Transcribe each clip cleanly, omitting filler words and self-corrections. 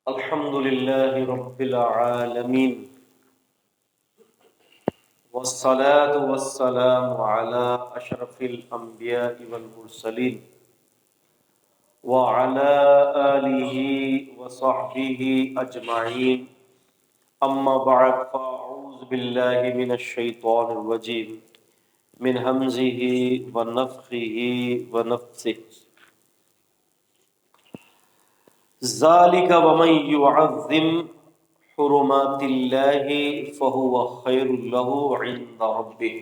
الحمد لله رب العالمين والصلاة والسلام على أشرف الأنبياء والمرسلين وعلى آله وصحبه أجمعين أما بعد فأعوذ بالله من الشيطان الرجيم من همزه ونفخه ونفثه ذالک ومن يعظم حرمات اللہ فهو خیر له عند ربه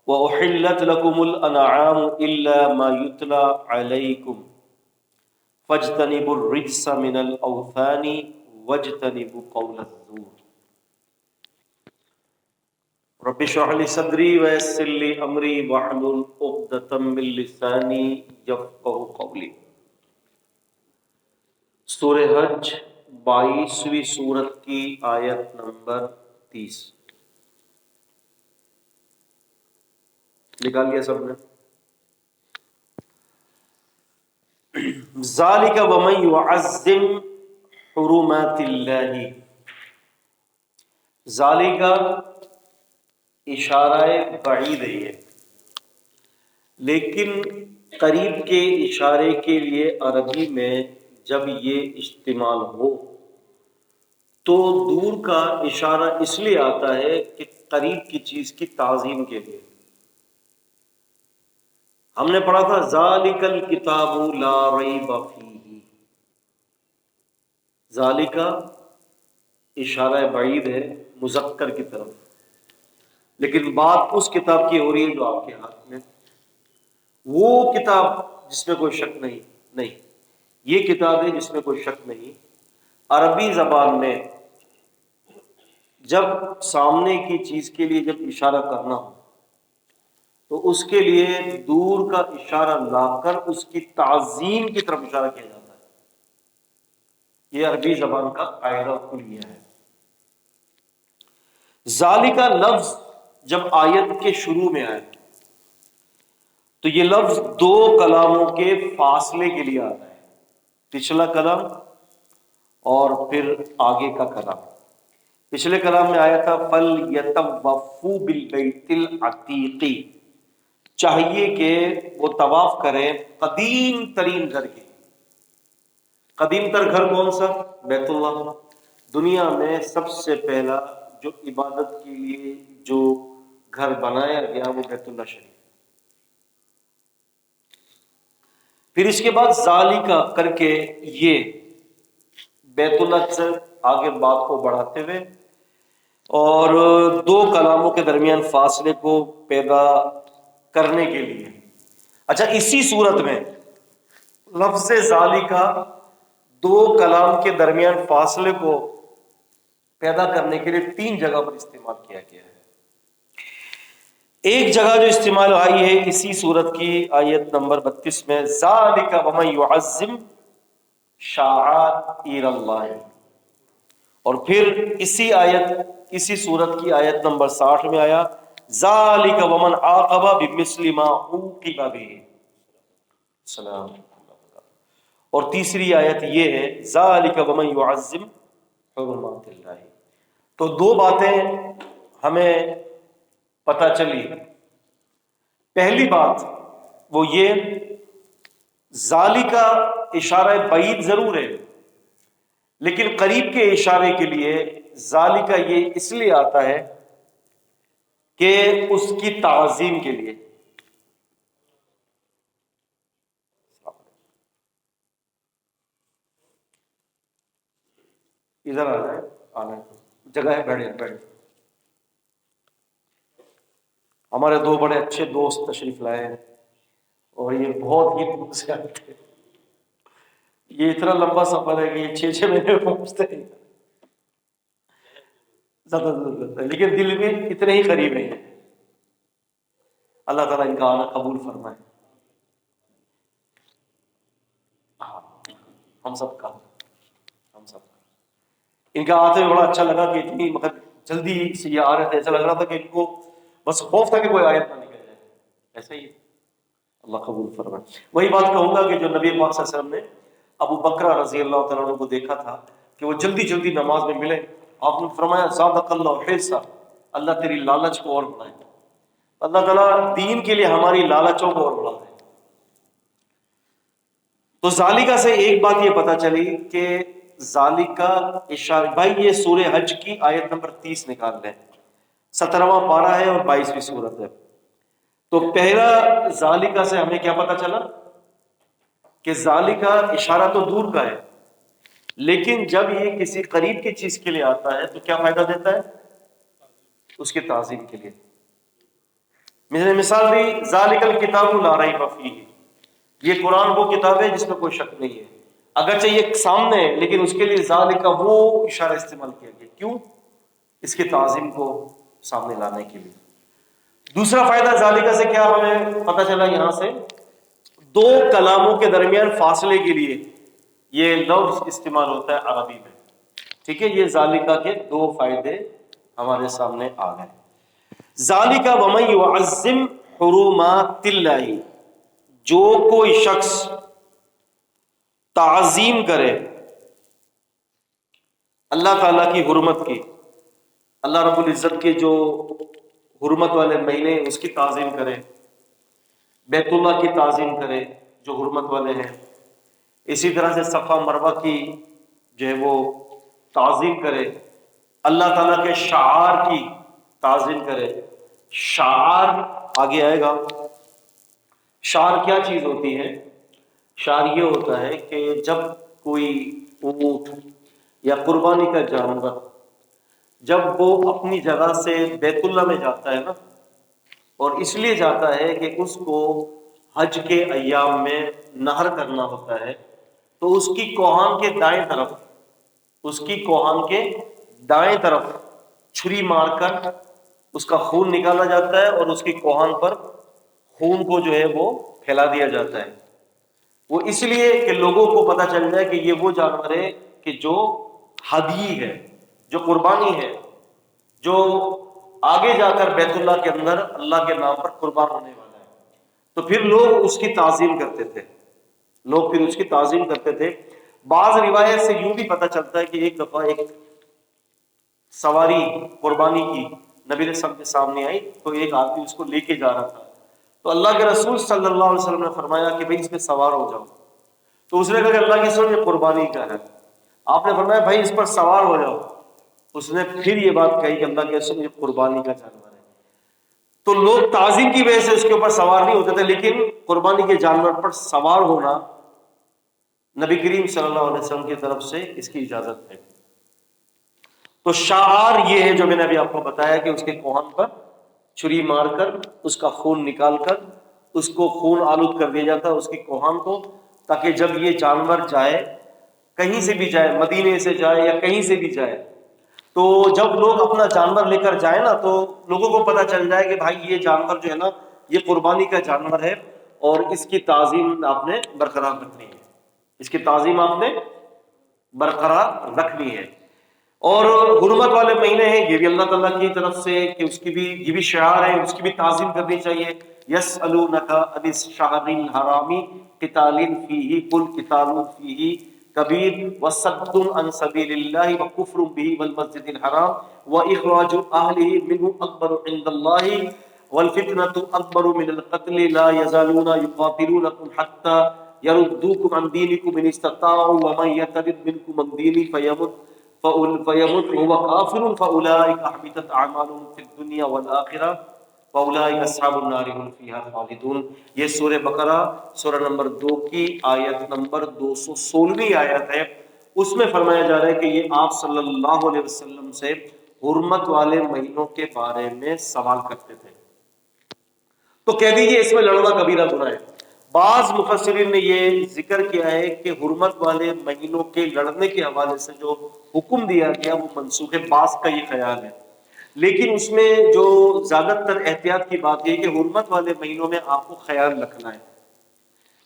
وأحلت لكم الأنعام إلا ما يتلى عليكم فاجتنبوا الرجس من الأوثان واجتنبوا قول الزور رب اشرح لي صدري ويسر لي أمري واحلل عقدة من لساني يفقهوا قولي۔ سورہ حج 22ویں سورت کی آیت نمبر 30 نکال لیا سب نے؟ ذالک ومن يعظم حرمات اللہ، ذالک اشارہ بعید ہے یہ، لیکن قریب کے اشارے کے لیے عربی میں جب یہ استعمال ہو تو دور کا اشارہ اس لیے آتا ہے کہ قریب کی چیز کی تعظیم کے لیے۔ ہم نے پڑھا تھا ذالک الکتاب لا ریب فیہ، ذالک اشارہ بعید ہے مذکر کی طرف، لیکن بات اس کتاب کی ہو رہی ہے جو آپ کے ہاتھ میں، وہ کتاب جس میں کوئی شک نہیں، یہ کتاب ہے جس میں کوئی شک نہیں۔ عربی زبان میں جب سامنے کی چیز کے لیے جب اشارہ کرنا ہو تو اس کے لیے دور کا اشارہ لا کر اس کی تعظیم کی طرف اشارہ کیا جاتا ہے، یہ عربی زبان کا قاعدہ کلیہ ہے۔ ذالکہ لفظ جب آیت کے شروع میں آئے تو یہ لفظ دو کلاموں کے فاصلے کے لیے آتا ہے، پچھلا کلام اور پھر آگے کا کلام۔ پچھلے کلام میں آیا تھا فَلْيَطَوَّفُوا بِالْبَيْتِ الْعَتِيقِ، چاہیے کہ وہ طواف کریں قدیم ترین گھر کے۔ قدیم تر گھر کون سا؟ بیت اللہ۔ دنیا میں سب سے پہلا جو عبادت کے لیے جو گھر بنایا گیا وہ بیت اللہ شریف۔ پھر اس کے بعد ذالکہ کر کے یہ بیت اللہ سے آگے بات کو بڑھاتے ہوئے اور دو کلاموں کے درمیان فاصلے کو پیدا کرنے کے لیے، اچھا اسی صورت میں لفظ ذالکہ دو کلام کے درمیان فاصلے کو پیدا کرنے کے لیے 3 جگہ پر استعمال کیا گیا ہے۔ ایک جگہ جو استعمال آئی ہے اسی صورت کی آیت نمبر 32 میں، ذالک ومن يعظم شعائر اللہ، اور پھر اسی صورت کی آیت نمبر 60 میں آیا ذالک ومن عاقب بمثل ما عوقب به سلام، اور تیسری آیت یہ ہے ذالک ومن يعظم حرمات اللہ۔ تو دو باتیں ہمیں پتہ چلی۔ پہلی بات وہ یہ ذالکہ اشارہ بعید ضرور ہے، لیکن قریب کے اشارے کے لیے ذالکہ یہ اس لیے آتا ہے کہ اس کی تعظیم کے لیے۔ ادھر آ جائے، آنا جگہ ہے، بیٹھے۔ ہمارے 2 بڑے اچھے دوست تشریف لائے ہیں اور یہ بہت ہی دور سے آتے ہیں۔ یہ اتنا لمبا سفر ہے کہ یہ 6 مہینے میں پہنچتے ہیں، زیادہ، لیکن دل میں اتنے ہی قریب ہیں۔ اللہ تعالیٰ ان کا آنا قبول فرمائے، ہم سب کا۔ ان کا آتے ہوئے بڑا اچھا لگا کہ اتنی جلدی سے یہ آ رہے تھے، ایسا لگ رہا تھا کہ ان کو بس خوف تھا کہ کوئی آیت نہ نکل جائے، ایسا ہی اللہ قبول فرمائے۔ وہی بات کہوں گا کہ جو نبی پاک صلی اللہ علیہ وسلم نے ابو بکر رضی اللہ تعالیٰ عنہ کو دیکھا تھا کہ وہ جلدی جلدی نماز میں ملے، آپ نے فرمایا زادک اللہ حرصا، اللہ تیری لالچ کو اور بڑھائے۔ اللہ تعالیٰ دین کے لیے ہماری لالچوں کو اور بڑھا دے۔ تو ذالکہ سے ایک بات یہ پتہ چلی کہ ذالکہ اشارہ، بھائی یہ سورہ حج کی آیت نمبر 30 نکال لیں، 17واں پارہ ہے اور 22ویں سورت ہے۔ تو پہلا ذالکہ سے ہمیں کیا پتہ چلا کہ ذالکہ اشارہ تو دور کا ہے، لیکن جب یہ کسی قریب کی چیز کے لیے آتا ہے تو کیا فائدہ دیتا ہے؟ اس کی تعظیم کے لیے۔ میں نے مثال دی ذالک الکتاب لا ریب فیہ، یہ قرآن وہ کتاب ہے جس میں کوئی شک نہیں ہے، اگرچہ یہ سامنے ہے لیکن اس کے لیے ذالک وہ اشارہ استعمال کیا گیا، کیوں؟ اس کی تعظیم کو سامنے لانے کے لیے۔ دوسرا فائدہ ذالکہ سے کیا ہمیں پتہ چلا، یہاں سے دو کلاموں کے درمیان فاصلے کے لیے یہ لفظ استعمال ہوتا ہے عربی میں، ٹھیک ہے۔ یہ ذالکہ کے دو فائدے ہمارے سامنے آ گئے۔ ذالکہ ومن یعظم حرمات اللہ، جو کوئی شخص تعظیم کرے اللہ تعالیٰ کی حرمت کی، اللہ رب العزت کے جو حرمت والے مہینے اس کی تعظیم کرے، بیت اللہ کی تعظیم کرے جو حرمت والے ہیں، اسی طرح سے صفا مروہ کی جو ہے وہ تعظیم کرے، اللہ تعالیٰ کے شعار کی تعظیم کرے۔ شعار آگے آئے گا، شعار کیا چیز ہوتی ہے؟ شعار یہ ہوتا ہے کہ جب کوئی اونٹ یا قربانی کا جانور جب وہ اپنی جگہ سے بیت اللہ میں جاتا ہے نا، اور اس لیے جاتا ہے کہ اس کو حج کے ایام میں نہر کرنا ہوتا ہے، تو اس کی کوہان کے دائیں طرف، اس کی کوہان کے دائیں طرف چھری مار کر اس کا خون نکالا جاتا ہے اور اس کی کوہان پر خون کو جو ہے وہ پھیلا دیا جاتا ہے۔ وہ اس لیے کہ لوگوں کو پتہ چل جائے کہ یہ وہ جانور ہے کہ جو ہدی ہے، جو قربانی ہے، جو آگے جا کر بیت اللہ کے اندر اللہ کے نام پر قربان ہونے والا ہے۔ تو پھر لوگ اس کی تعظیم کرتے تھے، لوگ پھر اس کی تعظیم کرتے تھے۔ بعض روایت سے یوں بھی پتہ چلتا ہے کہ ایک دفعہ ایک سواری قربانی کی نبی علیہ السلام کے سامنے آئی، تو ایک آدمی اس کو لے کے جا رہا تھا، تو اللہ کے رسول صلی اللہ علیہ وسلم نے فرمایا کہ بھائی اس پہ سوار ہو جاؤ۔ تو اس نے کہا کہ اللہ کے رسول یہ قربانی کا ہے۔ آپ نے فرمایا بھائی اس پر سوار ہو جاؤ۔ اس نے پھر یہ بات کہی کہ اللہ کے رسول یہ قربانی کا جانور ہے۔ تو لوگ تعظیم کی وجہ سے اس کے اوپر سوار نہیں ہوتے تھے، لیکن قربانی کے جانور پر سوار ہونا نبی کریم صلی اللہ علیہ وسلم کی طرف سے اس کی اجازت ہے۔ تو شعار یہ ہے جو میں نے ابھی آپ کو بتایا کہ اس کے کوہان پر چھری مار کر اس کا خون نکال کر اس کو خون آلود کر دیا جاتا ہے اس کی کوہان کو، تاکہ جب یہ جانور جائے، کہیں سے بھی جائے، مدینے سے جائے یا کہیں سے بھی جائے، تو جب لوگ اپنا جانور لے کر جائیں نا تو لوگوں کو پتہ چل جائے کہ بھائی یہ جانور جو ہے نا یہ قربانی کا جانور ہے اور اس کی تعظیم آپ نے برقرار رکھنی ہے، اس کی تعظیم آپ نے برقرار رکھنی ہے۔ اور حرمت والے مہینے ہیں، یہ بھی اللہ تعالیٰ کی طرف سے کہ اس کی بھی یہ بھی شعار ہے، اس کی بھی تعظیم کرنی چاہیے۔ یسألونک عن الشہر الحرام قتال فیہ قل قتال فیہ کبیر وصد عن سبیل اللہ وکفر بہ والمسجد الحرام واخراج اہلہ منہ اکبر عند اللہ والفتنة اکبر من القتل لا یزالون یقاتلونکم حتی یردوکم عن دینکم ان استطاعوا ومن یرتد منکم عن دینہ فیمت وهو کافر فاولئک حبطت اعمالهم فی الدنیا والآخرہ واولئک اصحاب النار هم فیہا خالدون۔ یہ سورہ بقرہ سورہ نمبر 2 کی آیت نمبر 216ویں آیت ہے۔ اس میں فرمایا جا رہا ہے کہ یہ آپ صلی اللہ علیہ وسلم سے حرمت والے مہینوں کے بارے میں سوال کرتے تھے، تو کہہ دیجئے اس میں لڑنا کبیرہ گناہ ہے۔ بعض مفسرین نے یہ ذکر کیا ہے کہ حرمت والے مہینوں کے لڑنے کے حوالے سے جو حکم دیا گیا وہ منسوخ ہے، بعض کا یہ خیال ہے، لیکن اس میں جو زیادہ تر احتیاط کی بات یہ کہ حرمت والے مہینوں میں آپ کو خیال رکھنا ہے۔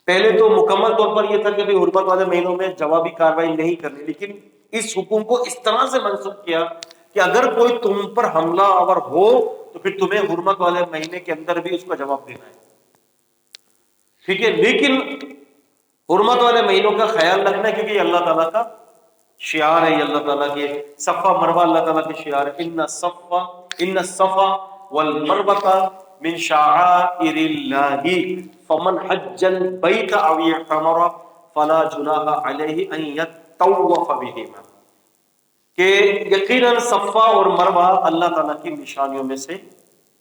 پہلے تو مکمل طور پر یہ تھا کہ حرمت والے مہینوں میں جوابی کارروائی نہیں کرنی، لیکن اس حکم کو اس طرح سے منسوخ کیا کہ اگر کوئی تم پر حملہ آور ہو تو پھر تمہیں حرمت والے مہینے کے اندر بھی اس کا جواب دینا ہے، ٹھیک ہے۔ لیکن حرمت والے مہینوں کا خیال رکھنا ہے کیونکہ یہ اللہ تعالیٰ کا شعار ہے، یہ اللہ تعالیٰ کے صفا مروا اللہ تعالیٰ کے شعار ہے. ان الصفا والمروہ من شعائر اللہ فمن حج البیت او اعتمر فلا جناح علیہ ان یطوف بہما، کہ یقیناً صفا اور مروہ اللہ تعالیٰ کی نشانیوں میں سے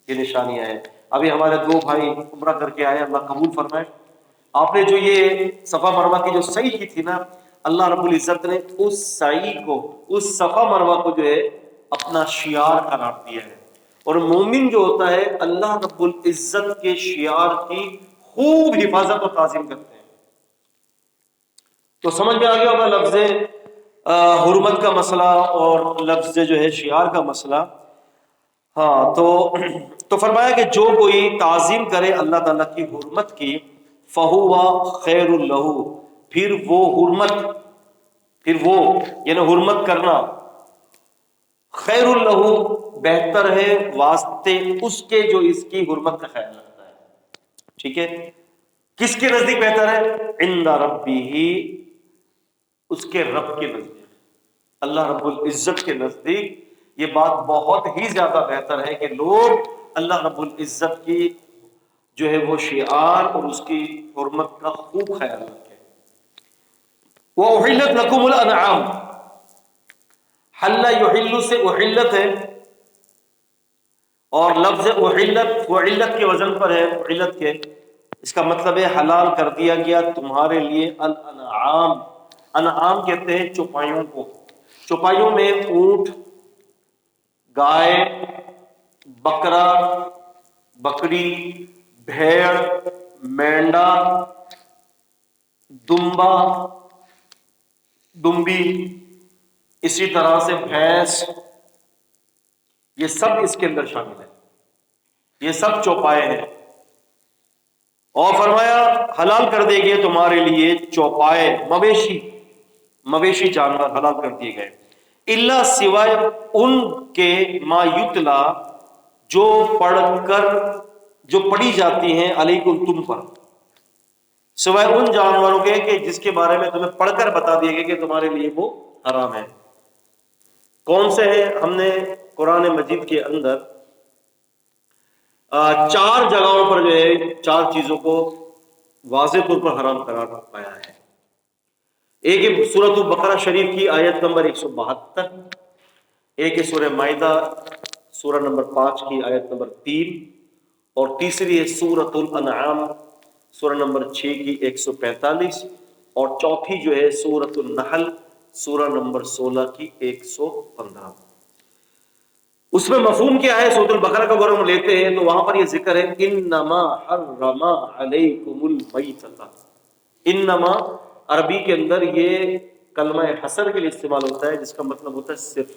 یہ نشانیاں ہیں. ابھی ہمارے دو بھائی عمرہ کر کے آئے، اللہ قبول فرمائے. آپ نے جو یہ صفا مروہ کی جو سعی کی تھی نا، اللہ رب العزت نے اس سعی کو، اس صفا مروہ کو جو ہے اپنا شعار قرار دیا ہے. اور مومن جو ہوتا ہے اللہ رب العزت کے شعار کی خوب حفاظت اور تعظیم کرتے ہیں. تو سمجھ میں آ گیا ہوگا لفظ حرمت کا مسئلہ اور لفظ جو ہے شعار کا مسئلہ. ہاں تو فرمایا کہ جو کوئی تعظیم کرے اللہ تعالیٰ کی حرمت کی فَهُوَ خَيْرٌ لَهُ، پھر وہ یعنی حرمت کرنا خیر لہو بہتر ہے واسطے اس کے جو اس کی حرمت کا خیال رکھتا ہے. ٹھیک ہے، کس کے نزدیک بہتر ہے؟ عند ربہ، اس کے رب کے نزدیک، اللہ رب العزت کے نزدیک یہ بات بہت ہی زیادہ بہتر ہے کہ لوگ اللہ رب العزت کی جو ہے وہ شعار اور اس کی حرمت کا خوب خیال رکھیں. وَأُحِلَّتْ لَكُمُ الْأَنْعَامُ، حل یحل سے احلت ہے، اور لفظ احلت وہ علت کے وزن پر ہے. علت کے اس کا مطلب ہے حلال کر دیا گیا تمہارے لیے الانعام. انعام کہتے ہیں چوپایوں کو. چوپایوں میں اونٹ، گائے، بکرا، بکری، بھیڑ، مینڈا، دمبا، دمبی، اسی طرح سے بھینس، یہ سب اس کے اندر شامل ہے. یہ سب چوپائے ہیں. اور فرمایا حلال کر دیے گئے تمہارے لیے چوپائے، مویشی جانور حلال کر دیے گئے. الا سوائے ان کے ما یتلا جو پڑھی جاتی ہیں علیکم تم پر، سوائے ان جانوروں کے کہ جس کے بارے میں تمہیں پڑھ کر بتا دیا گیا کہ تمہارے لیے وہ حرام ہے. کون سے ہیں؟ ہم نے قرآن مجید کے اندر 4 جگہوں پر جو ہے 4 چیزوں کو واضح طور پر حرام قرار پایا ہے. ایک ہے سورۃ البقرہ شریف کی آیت نمبر 172، ایک ہے سورہ مائدہ سورہ نمبر 5 کی آیت نمبر 3، اور تیسری ہے سورۃ الانعام سورہ نمبر 6 کی 145، اور چوتھی جو ہے سورۃ النحل سورہ نمبر 16 کی 115. اس میں مفہوم کیا ہے؟ سورۃ البقرہ کا اگر ہم لیتے ہیں تو وہاں پر یہ ذکر ہے انما حرم علیکم المیتۃ. انما عربی کے اندر یہ کلمہ حصر کے لیے استعمال ہوتا ہے، جس کا مطلب ہوتا ہے صرف.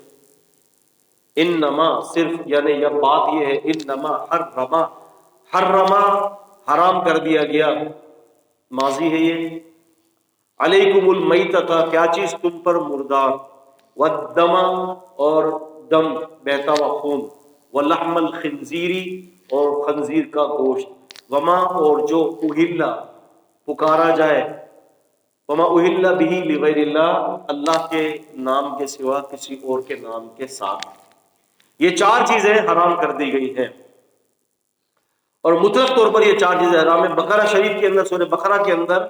انما صرف، یعنی یہ بات یہ ہے انما حرم حرام کر دیا گیا، ماضی ہے یہ. علیکم المیتۃ کیا چیز؟ تم پر مردار، والدم اور دم بہتا ہوا خون، ولحم الخنزیری اور خنزیر کا گوشت، وما اور جو اہلا پکارا جائے، وما اہلا بہ لغیر اللہ اللہ کے نام کے سوا کسی اور کے نام کے ساتھ. یہ 4 چیزیں حرام کر دی گئی ہیں، اور مطلق طور پر یہ 4 چیزیں حرام ہیں. بقرہ شریف کے اندر سورہ بقرہ کے اندر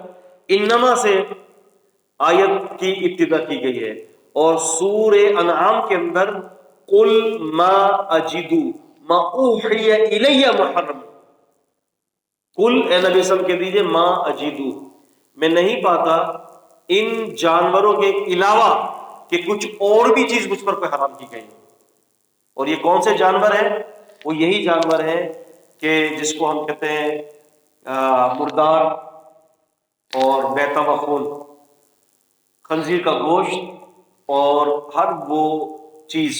انما سے آیت کی ابتدا کی گئی ہے، اور سورہ انعام کے اندر قل ما اجد ما اوحی الی محرم. قل اے نبی صلی اللہ علیہ وسلم کہہ دیجئے ما اجد، میں نہیں پاتا ان جانوروں کے علاوہ کہ کچھ اور بھی چیز مجھ پر کوئی حرام کی گئی. اور یہ کون سے جانور ہیں؟ وہ یہی جانور ہیں کہ جس کو ہم کہتے ہیں مردار اور بہتا ہوا خون، خنزیر کا گوشت، اور ہر وہ چیز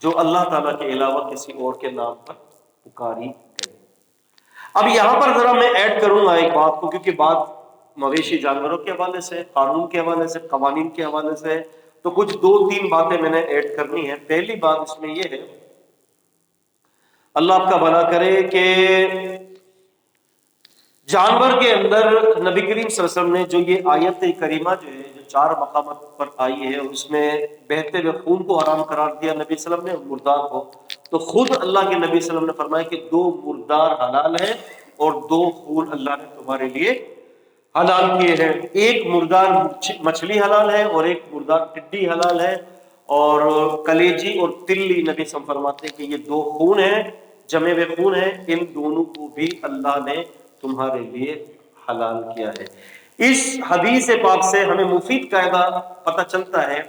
جو اللہ تعالیٰ کے علاوہ کسی اور کے نام پر پکاری گئی. اب یہاں پر ذرا میں ایڈ کروں گا ایک بات کو، کیونکہ بات مویشی جانوروں کے حوالے سے، قانون کے حوالے سے، قوانین کے حوالے سے، تو کچھ 2-3 باتیں میں نے ایڈ کرنی ہے. پہلی بات اس میں یہ ہے، اللہ آپ کا بھلا کرے، کہ جانور کے اندر نبی کریم صلی اللہ علیہ وسلم نے جو یہ آیت کریمہ جو ہے جو 4 مقامات پر آئی ہے، اس میں بہتے ہوئے خون کو حرام قرار دیا نبی صلی اللہ علیہ وسلم نے، اور مردار کو، تو خود اللہ کے نبی صلی اللہ علیہ وسلم نے فرمایا کہ 2 مردار حلال ہیں اور 2 خون اللہ نے تمہارے لیے حلال کیے ہیں. ایک مردار مچھلی حلال ہے اور ایک مردار ٹڈی حلال ہے. اور کلیجی اور تلی نبی صلی اللہ علیہ وسلم فرماتے ہیں کہ یہ 2 خون ہیں، جمے ہوئے خون ہیں، ان دونوں کو بھی اللہ نے تمہارے لیے حلال کیا ہے. اس حدیث پاک سے ہمیں مفید قاعدہ پتہ چلتا ہے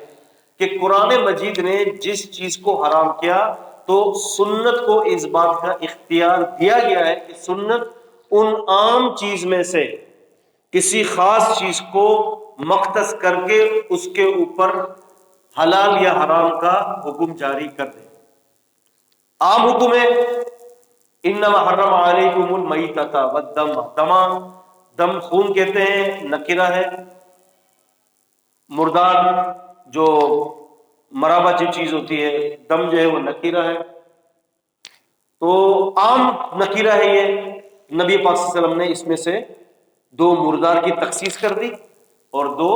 کہ قرآن مجید نے جس چیز کو حرام کیا تو سنت کو اس بات کا اختیار دیا گیا ہے کہ سنت ان عام چیز میں سے کسی خاص چیز کو مختص کر کے اس کے اوپر حلال یا حرام کا حکم جاری کر دے. عام حکم ہے انما حرم علیکم المیتۃ والدم، دم خون کہتے ہیں، نکرہ ہے. مردار جو مرا ہوا جو چیز ہوتی ہے، دم جو ہے وہ نکرہ ہے. تو عام نکرہ ہے یہ. نبی پاک صلی اللہ علیہ وسلم نے اس میں سے 2 مردار کی تخصیص کر دی اور 2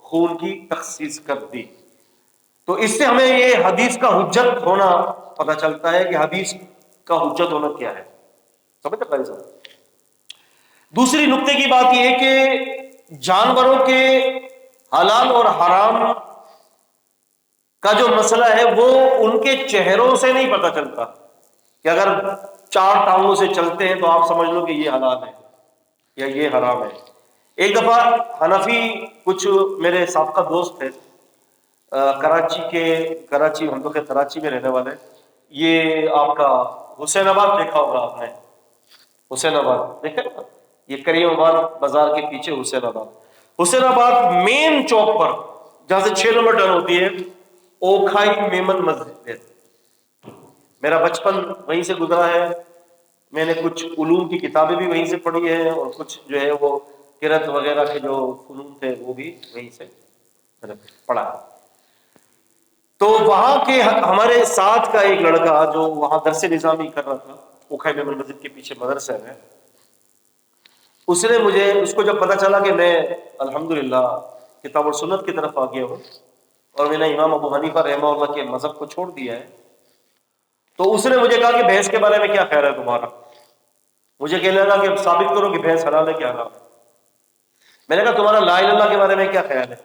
خون کی تخصیص کر دی. تو اس سے ہمیں یہ حدیث کا حجت ہونا پتہ چلتا ہے کہ حدیث کا حجت ہونا کیا ہے. سمجھ قاری صاحب. دوسری نقطے کی بات یہ ہے کہ جانوروں کے حلال اور حرام کا جو مسئلہ ہے وہ ان کے چہروں سے نہیں پتہ چلتا کہ اگر 4 ٹانگوں سے چلتے ہیں تو آپ سمجھ لو کہ یہ حلال ہے یا یہ حرام ہے. ایک دفعہ حنفی کچھ میرے سابقہ دوست تھے کراچی، ہم لوگ کراچی میں رہنے والے. یہ آپ کا حسین آباد دیکھا ہوگا آپ نے، حسین آباد دیکھا نا، یہ کریم آباد بازار کے پیچھے حسین آباد مین چوک پر جہاں سے 6 نمبر ٹرن ہوتی ہے، اوکھائی میمن مسجد ہے. میرا بچپن وہیں سے گزرا ہے. میں نے کچھ علوم کی کتابیں بھی وہیں سے پڑھی ہیں اور کچھ جو ہے وہ قرأت وغیرہ کے جو فنون تھے وہ بھی وہیں سے پڑھا. تو وہاں کے ہمارے ساتھ کا ایک لڑکا جو وہاں درس نظامی کر رہا تھا، اوکھائی میمن مسجد کے پیچھے مدرسہ ہے، اس نے مجھے، اس کو جب پتا چلا کہ میں الحمدللہ کتاب اور سنت کی طرف آ گیا ہوں اور میں نے امام ابو حنیفہ رحمہ اللہ کے مذہب کو چھوڑ دیا ہے، تو اس نے مجھے کہا کہ بھینس کے بارے میں کیا خیال ہے تمہارا. مجھے کہنے لگا کہ ثابت کرو کہ بھینس حلال ہے کیا حرام ہے. میں نے کہا تمہارا لا الہ الا اللہ کے بارے میں کیا خیال ہے.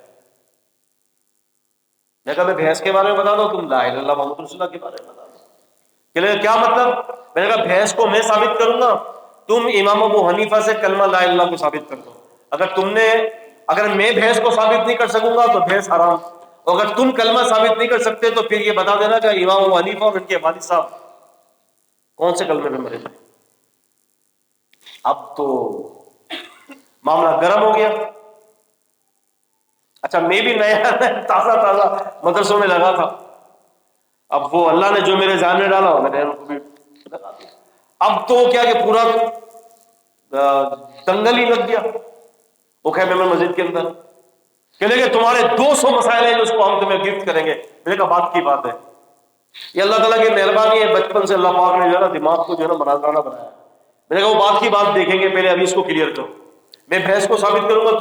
میں کہا میں بھینس کے بارے میں بتا دو، تم لا الہ الا اللہ محمد رسول اللہ کے بارے میں بتا دو. کہ کیا مطلب؟ میں نے کہا بھینس کو میں ثابت کروں گا، تم امام ابو حنیفہ سے کلمہ لا الہ الا اللہ کو ثابت کر دو. اگر میں بھینس کو ثابت نہیں کر سکوں گا تو بھینس حرام، اور اگر تم کلمہ ثابت نہیں کر سکتے تو پھر یہ بتا دینا کہ امام ابو حنیفہ اور ان کے والد صاحب کون سے کلمے میں مرے تھے. اب تو معاملہ گرم ہو گیا. اچھا میں بھی نیا تازہ مدرسوں میں لگا تھا. اب وہ اللہ نے جو میرے ذہن میں ڈالا میں نے ان کو بھی لگا دیا. اب تو کیا کہ پورا دنگل ہی لگ گیا اوکھائی میمن مسجد کے اندر. کہنے کہ تمہارے 200 مسائل ہیں اس کو ہم تمہیں گفٹ کریں گے. میں نے کہا بات کی بات ہے، یہ اللہ تعالیٰ کی مہربانی ہے، بچپن سے اللہ پاک نے جو ہے نا دماغ کو جو ہے نا مناظرانہ بنایا. میں نے کہا وہ بات کی بات دیکھیں گے، پہلے ابھی اس کو کلیئر کرو. میں بھینس کو ثابت کروں گا،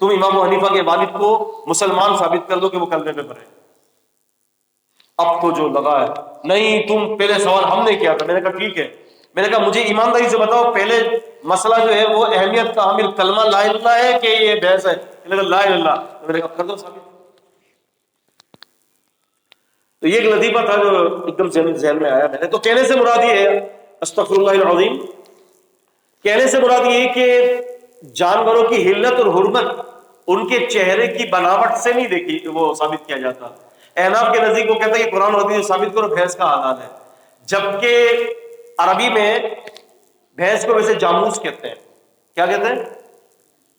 تم امام حنیفہ کے والد کو مسلمان ثابت کر دو کہ وہ کلمے پہ مرے. اب تو جو لگا ہے نہیں تم پہلے سوال ہم نے کیا تھا. میں نے کہا ٹھیک ہے. میں نے کہا مجھے ایمانداری سے بتاؤ پہلے مسئلہ جو ہے وہ اہمیت کا حامل کلمہ لا الہ الا اللہ ہے کہ یہ بحث ہے. میں نے کہا لا الہ الا اللہ. میں نے کہا کر دو ثابت. تو یہ ایک لطیفہ تھا جو ایک دم ذہن میں آیا. میں نے تو کہنے سے مراد یہ ہے، استغفر اللہ العظیم، کہنے سے مراد یہ کہ جانوروں کی حلت اور حرمت ان کے چہرے کی بناوٹ سے نہیں دیکھی وہ ثابت کیا جاتا. احناف کے نزدیک وہ کہتا ہے کہ قرآن و حدیث ثابت کرو بھینس کا حلال ہے، جبکہ عربی میں بھینس کو ویسے جاموس کہتے ہیں. کیا کہتے ہیں؟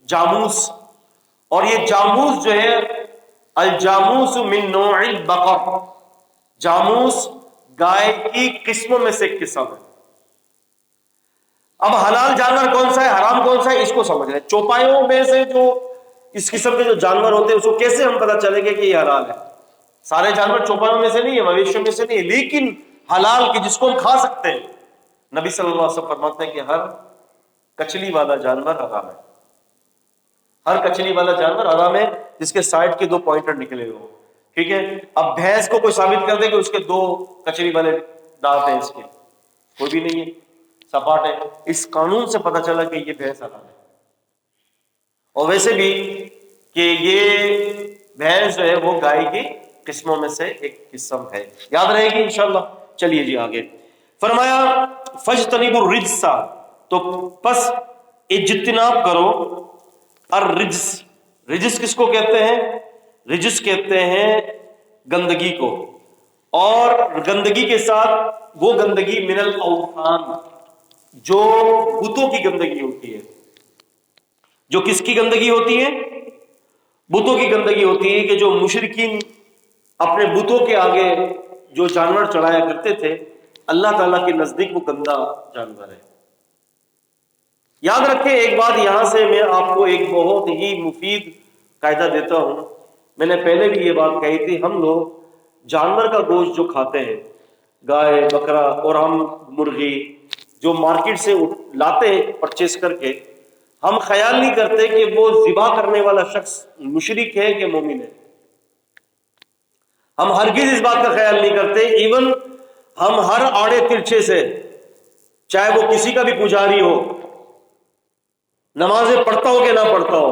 جاموس. اور یہ جاموس جو ہے الجاموس من نوع البقر، جاموس گائے کی قسموں میں سے ایک قسم ہے. اب حلال جانور کون سا ہے، حرام کون سا ہے، اس کو سمجھ رہے ہیں. چوپایوں میں سے جو اس قسم کے جو جانور ہوتے ہیں اس کو کیسے ہم پتہ چلیں گے کہ یہ حلال ہے؟ سارے جانور چوپایوں میں سے نہیں ہے، مویشیوں میں سے نہیں ہے، لیکن حلال کی جس کو ہم کھا سکتے ہیں. نبی صلی اللہ علیہ وسلم فرماتے ہیں کہ ہر کچلی والا جانور حرام ہے، ہر کچلی والا جانور حرام ہے جس کے سائڈ کے 2 پوائنٹر نکلے ہو، ٹھیک ہے. اب بھینس کو کوئی ثابت کر دے کہ اس کے 2 کچلی والے دانت ہیں، اس کے کوئی بھی نہیں ہے، سپاٹ ہے. اس قانون سے پتہ چلا کہ یہ بھینس حرام ہے. اور ویسے بھی کہ یہ بھینس جو ہے وہ گائے کی قسموں میں سے ایک قسم ہے، یاد رہے گی انشاءاللہ. چلیے جی آگے فرمایا فجتنبوا الرجس، تو پس اجتناب کرو الرجس. رجس کس کو کہتے ہیں؟ رجس کہتے ہیں گندگی کو، اور گندگی کے ساتھ وہ گندگی من الاوثان جو بتوں کی گندگی ہوتی ہے. جو کس کی گندگی ہوتی ہے؟ بتوں کی گندگی ہوتی ہے، کہ جو مشرکین اپنے بتوں کے آگے جو جانور چڑھایا کرتے تھے، اللہ تعالیٰ کے نزدیک وہ گندا جانور ہے. یاد رکھیں ایک بات یہاں سے میں آپ کو ایک بہت ہی مفید قاعدہ دیتا ہوں. میں نے پہلے بھی یہ بات کہی تھی، ہم لوگ جانور کا گوشت جو کھاتے ہیں، گائے بکرا اور ہم مرغی جو مارکیٹ سے لاتے ہیں پرچیز کر کے، ہم خیال نہیں کرتے کہ وہ ذبح کرنے والا شخص مشرک ہے کہ مومن ہے. ہم ہرگز اس بات کا خیال نہیں کرتے. ایون ہم ہر آڑے ترچھے سے، چاہے وہ کسی کا بھی پجاری ہو، نمازیں پڑھتا ہو کہ نہ پڑھتا ہو،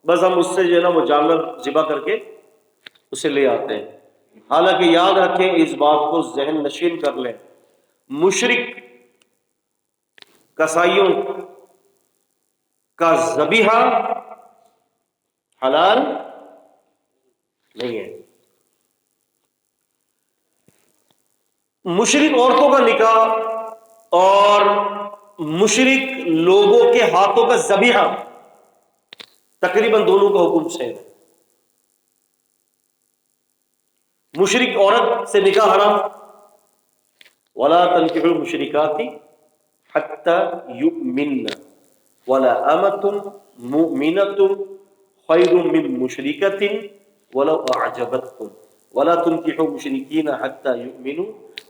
بس ہم اس سے جو ہے نا وہ جانور ذبح کر کے اسے لے آتے ہیں. حالانکہ یاد رکھیں، اس بات کو ذہن نشین کر لیں، مشرک کسائیوں کا ذبیحہ حلال نہیں ہے. مشرک عورتوں کا نکاح اور مشرک لوگوں کے ہاتھوں کا ذبیحہ تقریباً دونوں کا حکم سیم ہے. مشرک عورت سے نکاح حرام، ولا تنکحوا المشرکات حتی یؤمنن ولأمة مؤمنة خیر من مشرکۃ ولو اعجبتکم ولا تنکحوا المشرکین حتی یؤمنوا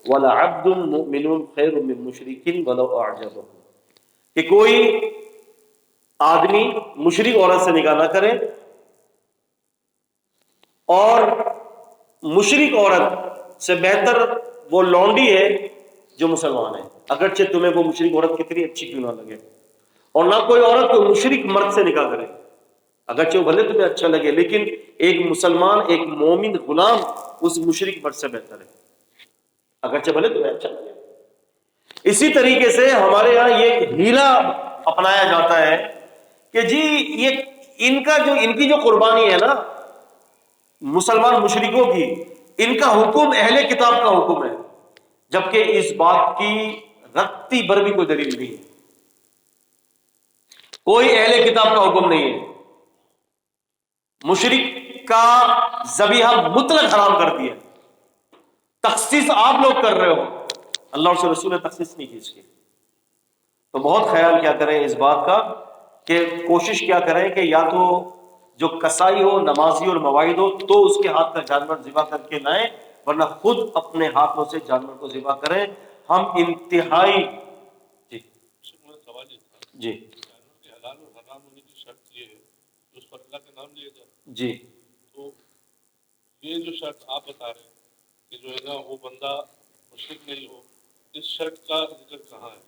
ولعبد مؤمن خیر من مشرک ولو اعجبکم. کہ کوئی آدمی مشرک عورت سے نکاح نہ کرے، اور مشرک عورت سے بہتر وہ لونڈی ہے جو مسلمان ہے، اگرچہ تمہیں وہ مشرک عورت کتنی اچھی کیوں نہ لگے. اور نہ کوئی عورت کوئی مشرک مرد سے نکاح کرے، اگرچہ وہ بھلے تمہیں اچھا لگے، لیکن ایک مسلمان ایک مومن غلام اس مشرک مرد سے بہتر ہے، اگرچہ بھلے تمہیں اچھا لگے. اسی طریقے سے ہمارے یہاں یہ ہیلا اپنایا جاتا ہے کہ جی یہ ان کی جو قربانی ہے نا مسلمان مشرکوں کی، ان کا حکم اہل کتاب کا حکم ہے، جبکہ اس بات کی رتی بھر بھی کوئی دلیل نہیں ہے. کوئی اہل کتاب کا حکم نہیں ہے. مشرک کا ذبیحہ مطلق حرام کر دیا، تخصیص آپ لوگ کر رہے ہو، اللہ اور اس رسول نے تخصیص نہیں کی اس کی. تو بہت خیال کیا کریں اس بات کا، کہ کوشش کیا کریں کہ یا تو جو کسائی ہو، نمازی اور مواعید ہو، تو اس کے ہاتھ کا جانور ذبح کر کے لائیں، ورنہ خود اپنے ہاتھوں سے جانور کو ذبح کریں. ہم انتہائی سوال یہ تھا، جی جانور کے حلال اور حرام ہونے کی شرط یہ ہے کہ اس پر اللہ کا نام لیا جائے. جی تو یہ جو شرط آپ بتا رہے ہیں کہ جو ہے نا وہ بندہ مشرک نہیں ہو، اس شرط کا ذکر کہاں ہے؟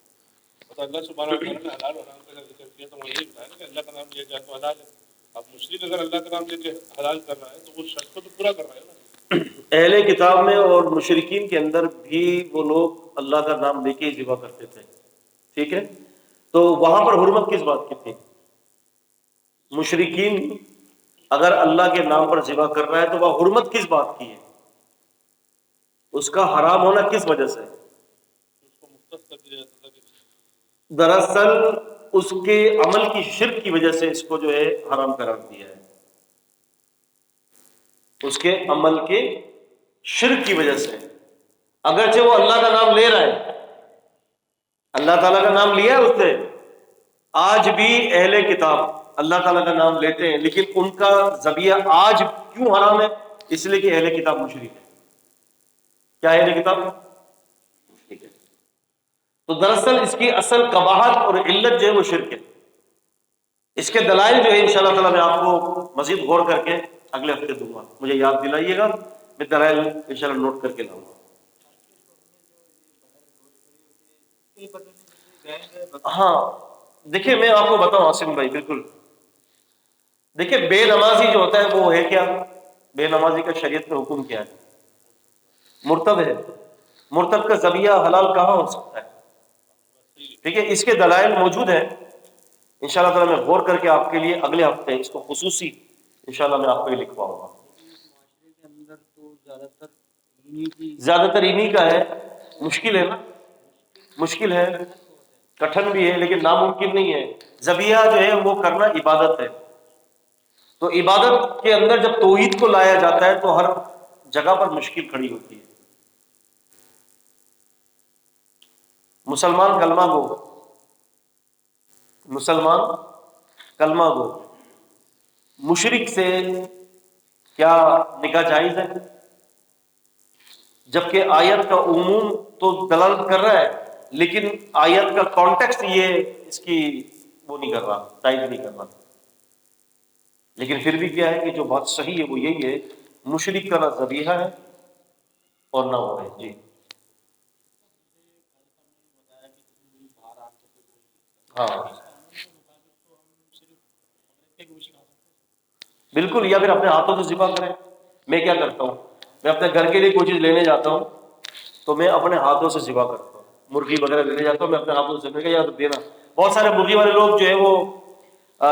تو اللہ سبحانہ وتعالیٰ نے حلال اور حرام کا ذکر کیا تو وہاں یہ بتایا نا کہ اللہ کا نام لیا جائے تو حلال ہے. اب مشرک اگر اللہ کا نام لے کے حلال کر رہا ہے تو وہ شرط کو تو پورا کر رہا ہے نا. اہل کتاب میں اور مشرکین کے اندر بھی وہ لوگ اللہ کا نام لے کے ہی ذبح کرتے تھے، ٹھیک ہے. تو وہاں پر حرمت کس بات کی تھی؟ مشرکین اگر اللہ کے نام پر ذبح کر رہا ہے تو وہ حرمت کس بات کی ہے؟ اس کا حرام ہونا کس وجہ سے؟ اس کو مختص کر دیا جاتا تھا کہ دراصل اس کے عمل کی شرک کی وجہ سے اس کو جو ہے حرام قرار دیا ہے. اس کے عمل کے شرک کی وجہ سے، اگرچہ وہ اللہ کا نام لے رہا ہے، اللہ تعالیٰ کا نام لیا ہے اس نے. آج بھی اہل کتاب اللہ تعالیٰ کا نام لیتے ہیں، لیکن ان کا ذبیحہ آج کیوں حرام ہے؟ اس لیے کہ اہل کتاب مشرک ہے. کیا اہل کتاب؟ ٹھیک ہے. تو دراصل اس کی اصل قباحت اور علت جو ہے وہ شرک ہے. اس کے دلائل جو ہے انشاءاللہ تعالیٰ میں آپ کو مزید غور کر کے اگلے ہفتے دوں گا. مجھے یاد دلائیے گا، میں دلائل انشاءاللہ نوٹ کر کے لاؤں گا. ہاں دیکھیے میں آپ کو بتاؤں عاصم بھائی، بالکل دیکھیے بے نمازی جو ہوتا ہے وہ ہے کیا؟ بے نمازی کا شریعت میں حکم کیا ہے؟ مرتد ہے. مرتد کا ذبیحہ حلال کہاں ہو سکتا ہے؟ ٹھیک ہے، اس کے دلائل موجود ہیں. انشاءاللہ تعالیٰ میں غور کر کے آپ کے لیے اگلے ہفتے اس کو خصوصی انشاءاللہ میں آپ کو یہ لکھواؤں گا. زیادہ تر انہی کا ہے. مشکل ہے نا، مشکل ہے، کٹھن بھی ہے، لیکن ناممکن نہیں ہے. ذبیحہ جو ہے وہ کرنا عبادت ہے. تو عبادت کے اندر جب توحید کو لایا جاتا ہے تو ہر جگہ پر مشکل کھڑی ہوتی ہے. مسلمان کلمہ گو، مسلمان کلمہ گو، مشرک سے کیا نکاح جائز ہے؟ جبکہ آیت کا عموم تو دلالت کر رہا ہے، لیکن آیت کا کانٹیکسٹ یہ اس کی وہ نہیں کر رہا، تائید نہیں کر رہا. لیکن پھر بھی کیا ہے کہ جو بات صحیح ہے وہ یہی ہے، مشرک کا نہ ذبیحہ ہے اور نہ وہ ہے. جی ہاں بالکل، یا پھر اپنے ہاتھوں سے ذبح کریں. میں کیا کرتا ہوں، میں اپنے گھر کے لیے کوئی چیز لینے جاتا ہوں تو میں اپنے ہاتھوں سے ذبح کرتا ہوں. مرغی وغیرہ لینے جاتا ہوں میں اپنے ہاتھوں سے، میں کہا یار دینا. بہت سارے مرغی والے لوگ جو ہے وہ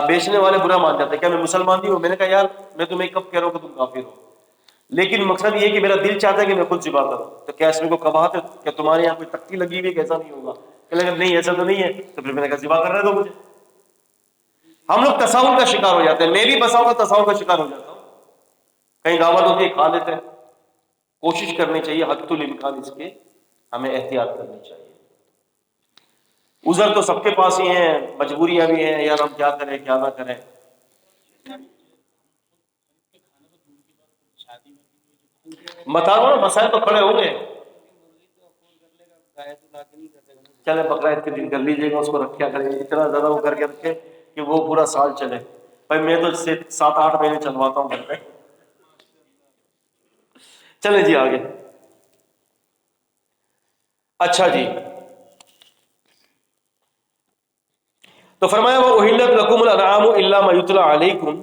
بیچنے والے برا مان جاتے ہیں، کیا میں مسلمان نہیں ہوں؟ میں نے کہا یار میں تمہیں کب کہہ رہا ہوں کہ تم کافر ہو، لیکن مقصد یہ ہے کہ میرا دل چاہتا ہے کہ میں خود ذبح کروں. تو کیا اس میں کوئی قباحت ہے؟ کیا تمہارے یہاں کوئی تختی لگی ہوئی ہے کہ ایسا نہیں ہوگا؟ کہ نہیں ایسا تو نہیں ہے. تو پھر میں نے کہا ذبح کر رہے دو مجھے. ہم لوگ تصاور کا شکار ہو جاتے ہیں. میں بھی بسا ہوگا تصاور کا شکار ہو جاتا ہوں. کہیں دعوت ہوتی ہے کھا لیتے ہیں. کوشش کرنی چاہیے حد الامکان اس کے ہمیں احتیاط کرنی چاہیے. عذر تو سب کے پاس ہی ہیں، مجبوریاں بھی ہیں، یار ہم کیا کریں کیا نہ کریں. بتا دو نا، مسائل تو کھڑے ہوں گے. چلے بقرا عید کے دن کر لیجیے گا، اس کو رکھیا کریں، اتنا زیادہ وہ کر کے رکھے کہ وہ پورا سال چلے. بھائی میں تو 7-8 مہینے چلواتا ہوں گھر پہ. چلے جی آگے. اچھا جی، تو فرمایا وہ احلت لکم الانعام الا ما یتلی علیکم،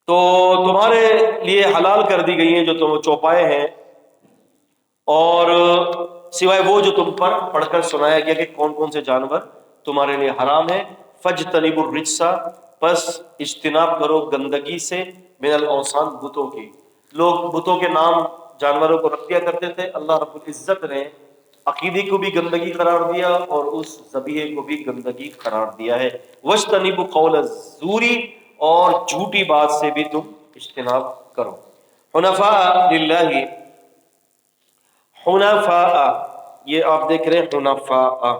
تو تمہارے لیے حلال کر دی گئی ہیں جو تم چوپائے ہیں، اور سوائے وہ جو تم پر پڑھ کر سنایا گیا کہ کون کون سے جانور تمہارے لیے حرام ہے. فاجتنبوا الرجس، پس اجتناب کرو گندگی سے، من الاوثان، بتوں کی. لوگ بتوں کے نام جانوروں کو رکھ دیا کرتے تھے. اللہ رب العزت نے عقیدے کو بھی گندگی قرار دیا اور اس ذبیحے کو بھی گندگی قرار دیا ہے. واجتنبوا قول الزور، اور جھوٹی بات سے بھی تم اجتناب کرو. حنفاء للہ، حنفاء، یہ آپ دیکھ رہے ہیں حنفاء.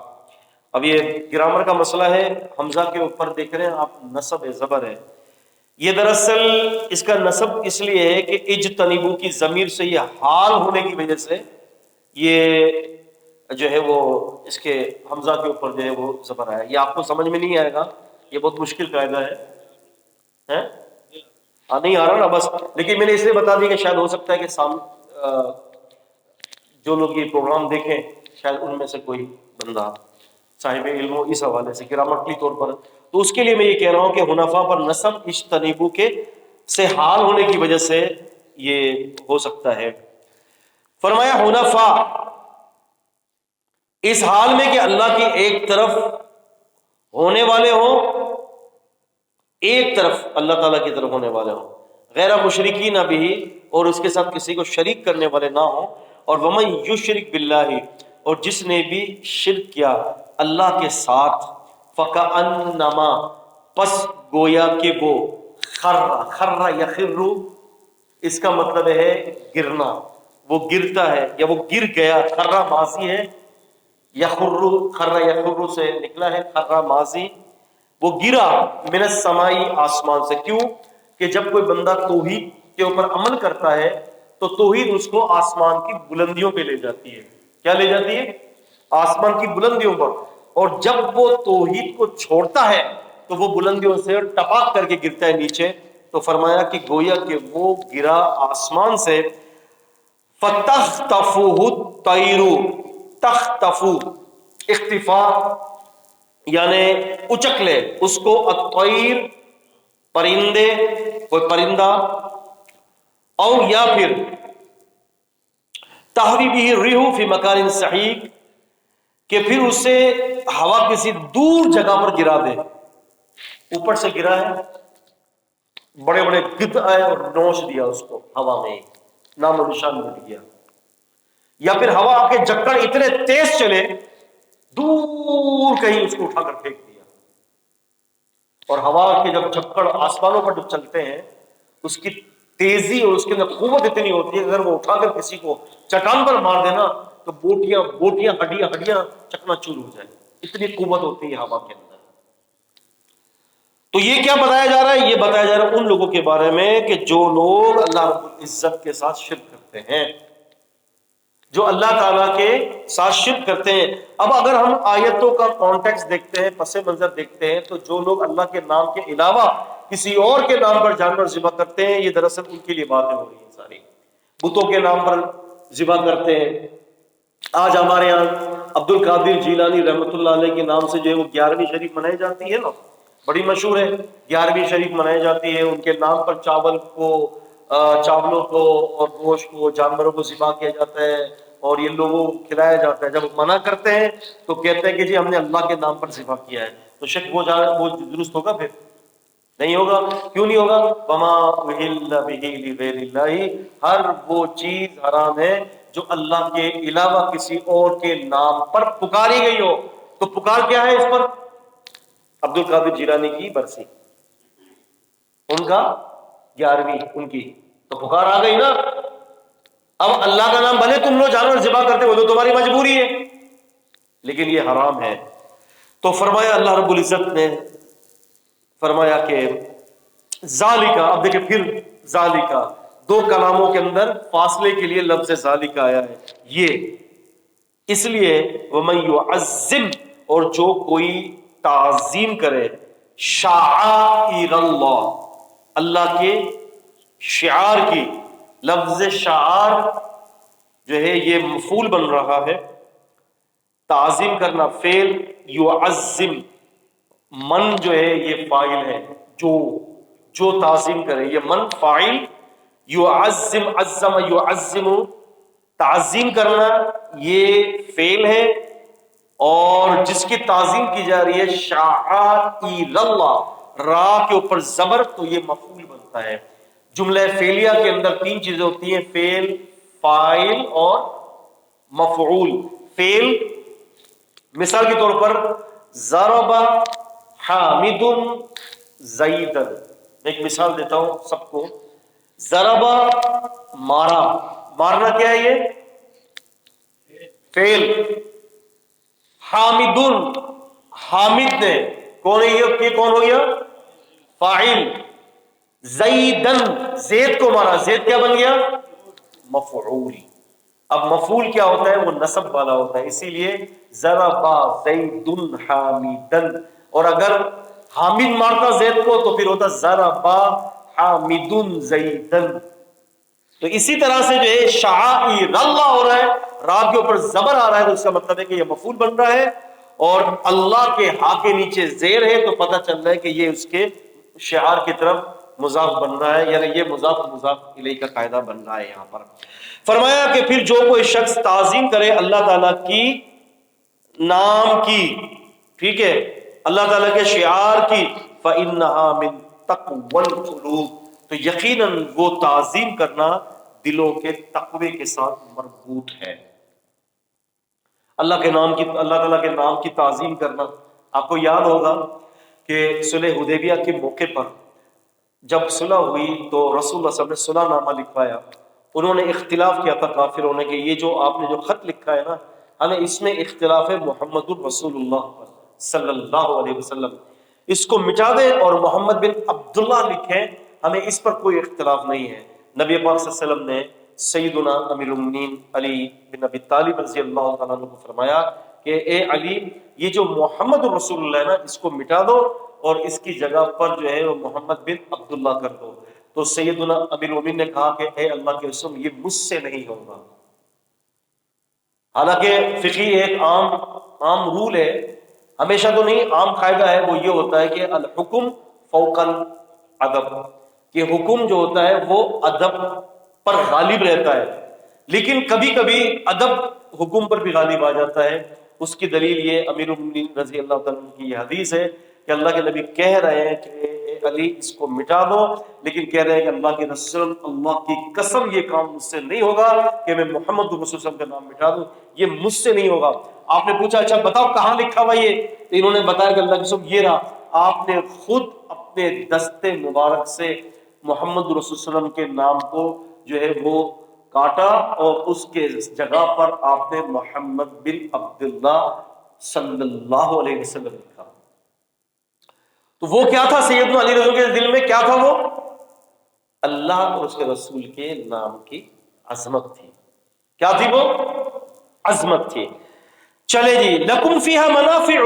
اب یہ گرامر کا مسئلہ ہے، حمزہ کے اوپر دیکھ رہے ہیں آپ نصب ہے، زبر ہے. یہ دراصل اس کا نصب اس لیے ہے کہ اجتنبو کی ضمیر سے یہ حال ہونے کی وجہ سے یہ جو ہے وہ اس کے حمزہ کے اوپر جو ہے وہ زبر آیا. یہ آپ کو سمجھ میں نہیں آئے گا، یہ بہت مشکل قاعدہ ہے. نہیں آ رہا نا بس، لیکن میں نے اس لیے بتا دی کہ شاید ہو سکتا ہے کہ جو لوگ یہ پروگرام دیکھیں شاید ان میں سے کوئی بندہ صاحب علم ہو اس حوالے سے گرامرلی طور پر. تو اس کے لیے میں یہ کہہ رہا ہوں کہ حنفاء پر نصب اجتنبو کے سے حال ہونے کی وجہ سے یہ ہو سکتا ہے. فرمایا حنفاء اس حال میں کہ اللہ کی ایک طرف ہونے والے ہوں، ایک طرف اللہ تعالیٰ کی طرف ہونے والے ہوں، غیر مشرکین بھی، اور اس کے ساتھ کسی کو شریک کرنے والے نہ ہوں. اور ومن یشرک باللہ، اور جس نے بھی شرک کیا اللہ کے ساتھ، فکأنما، پس گویا کہ وہ، خر یخر، اس کا مطلب ہے گرنا، وہ گرتا ہے یا وہ گر گیا. خر ماضی ہے، یخر، خر یخر سے نکلا ہے، خر ماضی، وہ گرا من السماء، آسمان سے. کیوں کہ جب کوئی بندہ توحید کے اوپر عمل کرتا ہے تو توحید اس کو آسمان کی بلندیوں پہ لے جاتی ہے. کیا لے جاتی ہے؟ آسمان کی بلندیوں پر، اور جب وہ توحید کو چھوڑتا ہے تو وہ بلندیوں سے ٹپاک کر کے گرتا ہے نیچے. تو فرمایا کہ گویا کہ وہ گرا آسمان سے. فَتَخْتَفُهُ الطَّيْرُ، تختفو اختفا یعنی اچک لے اس کو، الطیر پرندے، کوئی پرندہ، او یا پھر تحوی بھی الرِّیحُ فی مکان صحیح، کہ پھر اسے ہوا کسی دور جگہ پر گرا دے. اوپر سے گرا ہے، بڑے بڑے گدھ آئے اور نوچ دیا اس کو ہوا میں، نام و نشان مٹ گیا. یا پھر ہوا کے جکڑ اتنے تیز چلے، دور کہیں اس کو اٹھا کر پھینک دیا. اور ہوا کے جب جکڑ آسمانوں پر جب چلتے ہیں، اس کی تیزی اور اس کے اندر قوت اتنی ہوتی ہے، اگر وہ اٹھا کر کسی کو چٹان پر مار دینا تو بوٹیاں ہڈیاں چکنا چور ہو جائے، اتنی قوت ہوتی ہے ہوا کے اندر. تو یہ کیا بتایا جا رہا ہے؟ یہ بتایا جا رہا ہے ان لوگوں کے بارے میں کہ جو لوگ اللہ رب العزت کے ساتھ شرک کرتے ہیں، جو اللہ تعالیٰ کے ساتھ شرک کرتے ہیں. اب اگر ہم آیتوں کا کانٹیکس دیکھتے ہیں، پس منظر دیکھتے ہیں، تو جو لوگ اللہ کے نام کے علاوہ کسی اور کے نام پر جانور ذبح کرتے ہیں، یہ دراصل ان کے لیے باتیں ہو رہی ہیں. ساری بتوں کے نام پر ذبح کرتے ہیں. آج ہمارے یہاں عبد القادر جیلانی رحمۃ اللہ علیہ کے نام سے جو ہے وہ 11ویں شریف منائی جاتی ہے نا، بڑی مشہور ہے. 11ویں شریف منائی جاتی ہے، ان کے نام پر چاولوں کو اور گوشت کو، جانوروں کو ذبح کیا جاتا ہے اور یہ لوگوں کو کھلایا جاتا ہے. جب منع کرتے ہیں تو کہتے ہیں کہ جی ہم نے اللہ کے نام پر ذبح کیا ہے. تو شک وہ درست ہوگا؟ پھر نہیں ہوگا. کیوں نہیں ہوگا؟ وما اہل بہ لغیر اللہ، ہر وہ چیز حرام ہے جو اللہ کے علاوہ کسی اور کے نام پر پکاری گئی ہو. تو پکار کیا ہے اس پر؟ عبد القادر جیلانی کی برسی، ان کا 11ویں ان کی، تو پکار آ گئی نا. اب اللہ کا نام بھلے تم لوگ جانور ذبح کرتے ہو تو تمہاری مجبوری ہے، لیکن یہ حرام ہے. تو فرمایا اللہ رب العزت نے فرمایا کہ ذالکا، اب دیکھیں پھر ذالکا، دو کلاموں کے اندر فاصلے کے لیے لفظ ذالکا آیا ہے. یہ اس لیے وَمَن يُعَظِّمْ، اور جو کوئی تعظیم کرے، شعائر اللہ، اللہ کے شعار کی. لفظ شعار جو ہے یہ مفعول بن رہا ہے، تعظیم کرنا فعل، یعظم من جو ہے یہ فاعل ہے. جو تعظیم کرے، یہ من فاعل، یعظم عظم یعظم تعظیم کرنا یہ فعل ہے، اور جس کی تعظیم کی جا رہی ہے شعائر اللہ، را کے اوپر زبر، تو یہ مفعول بنتا ہے. جملہ فعلیہ کے اندر 3 چیزیں ہوتی ہیں، فعل، فاعل اور مفعول. فعل مثال کے طور پر ضرب حامد زیدن، میں ایک مثال دیتا ہوں سب کو. ضرب مارا، مارنا کیا ہے؟ یہ فعل. حامد، حامد نے، کون ہے یہ کون ہو گیا؟ فاعل. زیدن، زید کو مارا، زید کیا بن گیا؟ مفعول. اب مفعول کیا ہوتا ہے؟ وہ نصب والا ہوتا ہے، اسی لیے ضرب زید حامدن. اور اگر حامد مارتا زید کو تو پھر ہوتا ضرب حامد زیدن. تو اسی طرح سے جو ہے شعائر اللہ ہو رہا ہے، را کے اوپر زبر آ رہا ہے، تو اس کا مطلب ہے کہ یہ مفعول بن رہا ہے، اور اللہ کے ہا کے نیچے زیر ہے، تو پتہ چل رہا ہے کہ یہ اس کے شعار کی طرف مضاف بن رہا ہے، یعنی یہ مضاف الیہ کا قاعدہ بن رہا ہے. یہاں پر فرمایا کہ پھر جو کوئی شخص تعظیم کرے اللہ تعالیٰ کی نام کی، ٹھیک ہے، اللہ تعالیٰ کے شعار کی، فَإِنَّهَا مِن تَقْوَى الْقُلُوبِ، تو یقیناً وہ تعظیم کرنا دلوں کے تقوی کے ساتھ مربوط ہے. اللہ تعالیٰ کے نام کی تعظیم کرنا. آپ کو یاد ہوگا کہ صلح حدیبیہ کے موقع پر جب صلح ہوئی تو رسول اللہ صلی اللہ علیہ وسلم نے صلح نامہ لکھوایا. انہوں نے اختلاف کیا تھا کافروں نے کہ یہ جو آپ نے جو خط لکھا ہے نا، ہمیں اس میں اختلاف ہے محمد الرسول اللہ صلی اللہ علیہ وسلم، اس کو مٹا دیں اور محمد بن عبداللہ لکھیں، ہمیں اس پر کوئی اختلاف نہیں ہے. نبی پاک صلی اللہ علیہ وسلم نے سیدنا امیر المومنین علی بن ابی طالب رضی اللہ تعالیٰ عنہ کو فرمایا کہ اے علی یہ جو محمد رسول اللہ ہے نا اس کو مٹا دو اور اس کی جگہ پر جو ہے وہ محمد بن عبداللہ کر دو. تو سیدنا امیر المومنین نے کہا کہ اے اللہ کے رسول یہ مجھ سے نہیں ہوگا. حالانکہ فقہی ایک عام رول ہے، ہمیشہ تو نہیں، عام قاعدہ ہے، وہ یہ ہوتا ہے کہ الحکم فوق الادب، کہ حکم جو ہوتا ہے وہ ادب پر غالب رہتا ہے، لیکن کبھی کبھی ادب حکم پر بھی غالب آ جاتا ہے. اس کی دلیل یہ امیر المومنین رضی اللہ تعالیٰ عنہ کی یہ حدیث ہے کہ اللہ کے نبی کہہ رہے ہیں کہ اے علی اس کو مٹا دو، لیکن کہہ رہے ہیں کہ اللہ کے رسول اللہ کی قسم یہ کام مجھ سے نہیں ہوگا کہ میں محمد رسول صلی اللہ علیہ وسلم کا نام مٹا دوں، یہ مجھ سے نہیں ہوگا. آپ نے پوچھا اچھا بتاؤ کہاں لکھا ہوا یہ؟ تو انہوں نے بتایا کہ اللہ کے رسول یہ رہا، آپ نے خود اپنے دست مبارک سے محمد رسول صلی اللہ علیہ وسلم کے نام کو جو ہے وہ کاٹا اور اس کے جگہ پر آپ نے محمد بن عبداللہ صلی اللہ علیہ وسلم لکھا. تو وہ کیا تھا سیدنا علی رضی اللہ عنہ کے دل میں کیا تھا؟ وہ اللہ اور اس کے رسول کے نام کی عظمت تھی. کیا تھی وہ؟ عظمت تھی. چلے جی، لکم فیہا منافع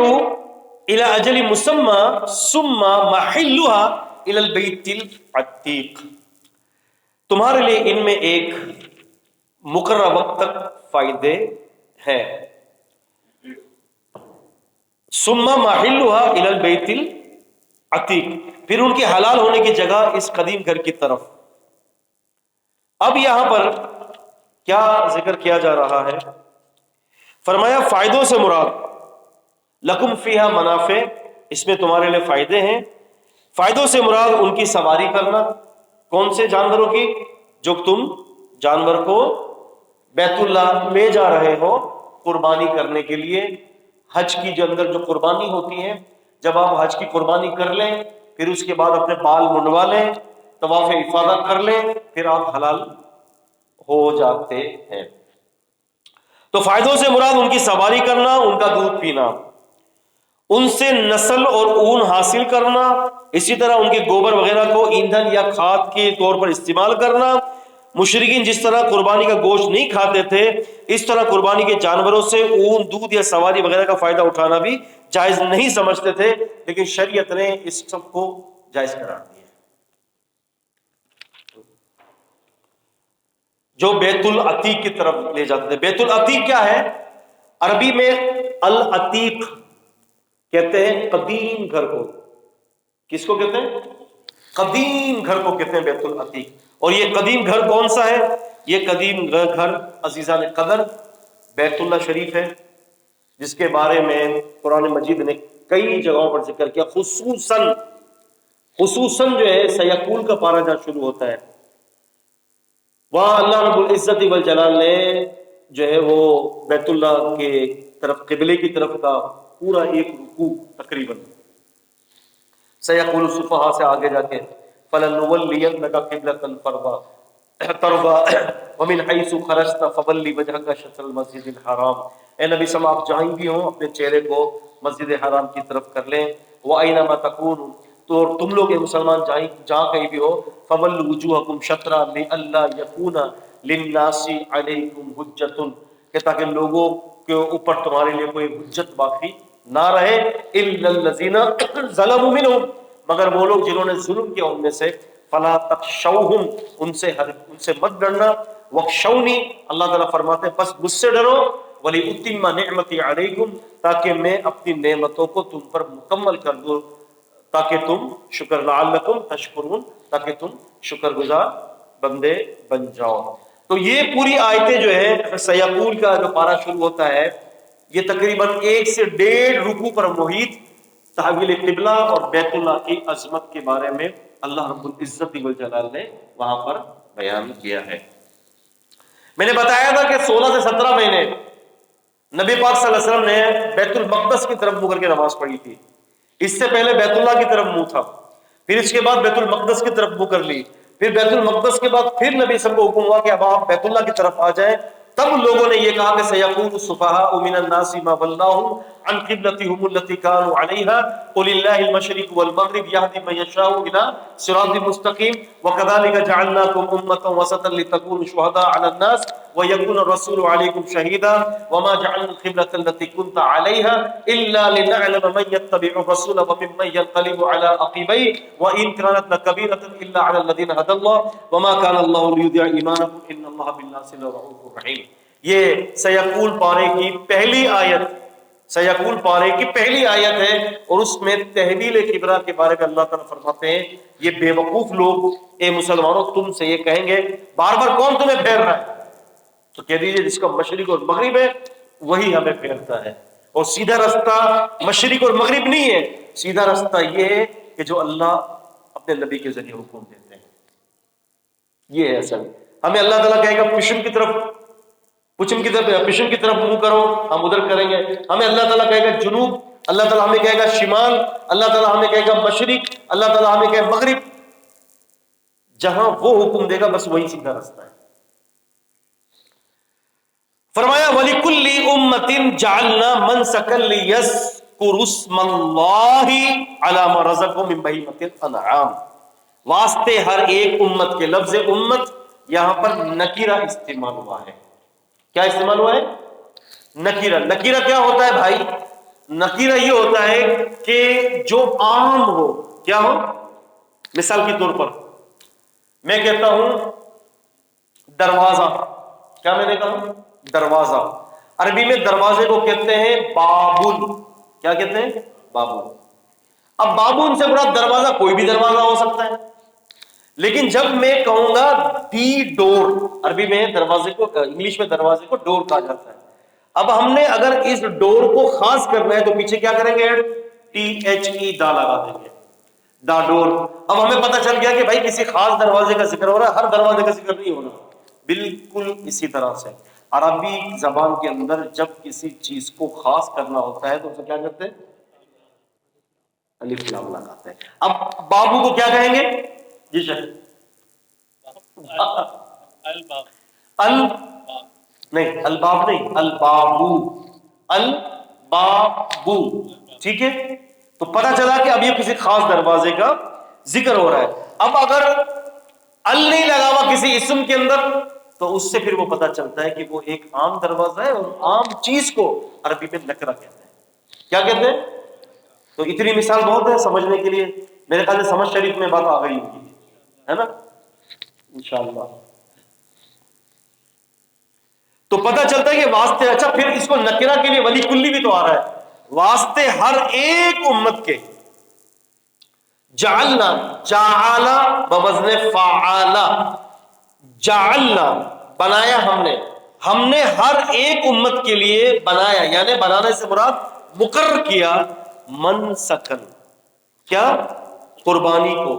الی اجل مسمى ثم محلها الی البیت العتیق، تمہارے لیے ان میں ایک مقررہ وقت تک فائدے ہیں. ثم محلها الی البیت العتیق، پھر ان کے حلال ہونے کی جگہ اس قدیم گھر کی طرف. اب یہاں پر کیا ذکر کیا جا رہا ہے؟ فرمایا فائدوں سے مراد لکم فیہا منافع، اس میں تمہارے لیے فائدے ہیں. فائدوں سے مراد ان کی سواری کرنا. کون سے جانوروں کی؟ جو تم جانور کو بیت اللہ لے جا رہے ہو قربانی کرنے کے لیے. حج کی جو اندر جو قربانی ہوتی ہے، جب آپ حج کی قربانی کر لیں پھر اس کے بعد اپنے بال منڈوا لیں، طواف افاضہ کر لیں، پھر آپ حلال ہو جاتے ہیں. تو فائدوں سے مراد ان کی سواری کرنا، ان کا دودھ پینا، ان سے نسل اور اون حاصل کرنا، اسی طرح ان کے گوبر وغیرہ کو ایندھن یا کھاد کے طور پر استعمال کرنا. مشرکین جس طرح قربانی کا گوشت نہیں کھاتے تھے، اس طرح قربانی کے جانوروں سے اون، دودھ یا سواری وغیرہ کا فائدہ اٹھانا بھی جائز نہیں سمجھتے تھے، لیکن شریعت نے اس سب کو جائز قرار دیا. جو بیت العتیق کی طرف لے جاتے تھے. بیت العتیق کیا ہے؟ عربی میں العتیق کہتے ہیں قدیم گھر کو. کس کو کہتے ہیں؟ قدیم گھر کو کہتے ہیں بیت العتیق. اور یہ قدیم گھر کون سا ہے؟ یہ قدیم گھر عزیزان قدر بیت اللہ شریف ہے، جس کے بارے میں قرآن مجید نے کئی جگہوں پر ذکر کیا. خصوصاً جو ہے سیقول کا پارہ جہاں شروع ہوتا ہے، وہاں اللہ رب العزت والجلال نے جو ہے وہ بیت اللہ کے طرف قبلے کی طرف کا پورا ایک رکوع تقریباً سیقول الصفحاء سے آگے جا کے فَلَنُوَلِّيَنَّكَ قِبْلَةً تَرْضَاهَا وَمِنْ حَيْثُ خَرَجْتَ فَوَلِّ وَجْهَكَ شَطْرَ الْمَسْجِدِ الْحَرَامِ. اے نبی صلی اللہ علیہ وسلم، آپ جہاں بھی ہوں اپنے چہرے کو مسجد حرام کی طرف کر لیں. وَأَيْنَمَا تَكُونُوا، تو تم لوگ اے مسلمان جہاں کہیں بھی ہو، فَوَلُّوا وُجُوهَكُمْ شَطْرَهُ لِئَلَّا يَكُونَ لِلنَّاسِ عَلَيْكُمْ حُجَّةٌ، کہ تاکہ لوگوں کے اوپر تمہارے لیے کوئی حجت باقی نہ رہے. إِلَّا الَّذِينَ ظَلَمُوا مِنْهُمْ، مگر وہ لوگ جنہوں نے ظلم کیا ان میں سے. فَلَا تَخْشَوْهُمْ، ان سے مت ڈرنا. وَاخْشَوْنِي، اللہ تعالیٰ فرماتے ہیں بس مجھ سے ڈرو. وَلِأُتِمَّ نِعْمَتِي عَلَيْكُمْ، تاکہ میں اپنی نعمتوں کو تم پر مکمل کر دوں، تاکہ تم شکر لعلکم تشکرون، تاکہ تم شکر گزار بندے بن جاؤ. تو یہ پوری آیتیں جو ہے سیقول کا جو پارہ شروع ہوتا ہے، یہ تقریباً 1 سے 1.5 رکوع پر محیط تحویل قبلہ اور بیت اللہ کی عظمت کے بارے میں اللہ رب العزت والجلال نے وہاں پر بیان کیا ہے. میں نے بتایا تھا کہ 16 سے 17 مہینے نبی پاک صلی اللہ علیہ وسلم نے بیت المقدس کی طرف منہ کر کے نماز پڑھی تھی. اس سے پہلے بیت اللہ کی طرف منہ تھا، پھر اس کے بعد بیت المقدس کی طرف منہ کر لی، پھر بیت المقدس کے بعد پھر نبی صلی اللہ علیہ وسلم کو حکم ہوا کہ اب آپ بیت اللہ کی طرف آ جائیں. تب لوگوں نے یہ کہا کہ سیقول السفہاء من الناس ما ولاهم عن قبلتهم التي كانوا عليها قل لله المشرق والمغرب يهدي من يشاء الى صراط مستقيم وكذلك جعلناكم امه وسطا لتكونوا شهداء على الناس وَيَكُونَ الرَّسُولُ عَلَيْكُمْ شَهِيدًا وَمَا جَعَلْنَا الْقِبْلَةَ الَّتِي كُنْتَ عَلَيْهَا إِلَّا لِنَعْلَمَ مَن يَتَّبِعُ الرَّسُولَ وَمِمَّن يَنقَلِبُ عَلَى عَقِبَيْهِ وَإِن كَانَتْ لَكَبِيرَةٌ إِلَّا عَلَى الَّذِينَ هَدَى اللَّهُ وَمَا كَانَ اللَّهُ لِيُضِيعَ إِيمَانَكُمْ إِنَّ اللَّهَ بِالنَّاسِ لَرَءُوفٌ رَحِيمٌ. یہ سیقول پارے کی پہلی آیت، سیقول پارے کی پہلی آیت ہے، اور اس میں تحویل کبریٰ کے بارے میں اللہ تعالیٰ فرماتے ہیں یہ بے وقوف لوگ اے مسلمانوں تم سے یہ کہیں گے بار بار کون تمہیں پھیر رہا ہے، تو کہہ دیجئے جس کا مشرق اور مغرب ہے وہی ہمیں پھیرتا ہے. اور سیدھا رستہ مشرق اور مغرب نہیں ہے، سیدھا رستہ یہ ہے کہ جو اللہ اپنے نبی کے ذریعے حکم دیتے ہیں، یہ ہے اصل. ہمیں اللہ تعالیٰ کہے گا پشم کی طرف منہ کرو، ہم ادھر کریں گے. ہمیں اللہ تعالیٰ کہے گا جنوب، اللہ تعالیٰ ہمیں کہے گا شمال، اللہ تعالیٰ ہمیں کہے گا مشرق، اللہ تعالیٰ ہمیں کہے گا مغرب. جہاں وہ حکم دے گا بس وہی سیدھا رستہ ہے. فرمایا وَلِكُلِّ أُمَّةٍ جَعَلْنَا مَنْسَكًا لِيَذْكُرُوا اسْمَ اللَّهِ عَلَى مَا رَزَقَهُم مِّن بَهِيمَةِ الْأَنْعَامِ. واسطے ہر ایک امت کے، لفظ امت یہاں پر نکیرہ استعمال ہوا ہے. کیا استعمال ہوا ہے؟ نکیرہ. نکیرہ کیا ہوتا ہے بھائی؟ نکیرہ یہ ہوتا ہے کہ جو عام ہو. کیا ہو؟ مثال کے طور پر میں کہتا ہوں دروازہ. کیا میں نے کہا؟ دروازہ. عربی میں دروازے کو کہتے ہیں بابل. کیا کہتے ہیں؟ بابل. اب بابل سے مراد دروازہ کوئی بھی دروازہ ہو سکتا ہے، لیکن جب میں کہوں گا دی ڈور، عربی میں دروازے کو، انگلش میں دروازے کو ڈور کہا جاتا ہے. اب ہم نے اگر اس ڈور کو خاص کرنا ہے تو پیچھے کیا کریں گے؟ THE دا لگا دیں گے، دا ڈور. اب ہمیں پتہ چل گیا کہ بھائی کسی خاص دروازے کا ذکر ہو رہا ہے، ہر دروازے کا ذکر نہیں ہو رہا. بالکل اسی طرح سے عربی زبان کے اندر جب کسی چیز کو خاص کرنا ہوتا ہے تو اسے کیا کرتے ہیں؟ الف لام لگاتے ہیں. اب بابو کو کیا کہیں گے؟ جی شاید نہیں، الباب نہیں، البابو. البابو. ٹھیک ہے، تو پتہ چلا کہ اب یہ کسی خاص دروازے کا ذکر ہو رہا ہے. اب اگر ال نہیں لگا ہوا کسی اسم کے اندر تو اس سے پھر وہ پتہ چلتا ہے کہ وہ ایک عام دروازہ ہے، اور عام چیز کو عربی میں نکرہ کہتے ہیں. کیا کہتے ہیں؟ تو اتنی مثال بہت ہے سمجھنے کے لیے. میرے خیال سے سمجھ شریف میں بات آ گئی ہوگی، ہے نا انشاءاللہ. تو پتہ چلتا ہے کہ واسطے، اچھا پھر اس کو نکرہ کے لیے ولی کلی بھی تو آ رہا ہے. واسطے ہر ایک امت کے، جعلنا، جعلا بوزن فعالا، جعلنا بنایا ہم نے ہر ایک امت کے لیے بنایا، یعنی بنانے سے مراد مقرر کیا، منسکن. کیا؟ قربانی کو.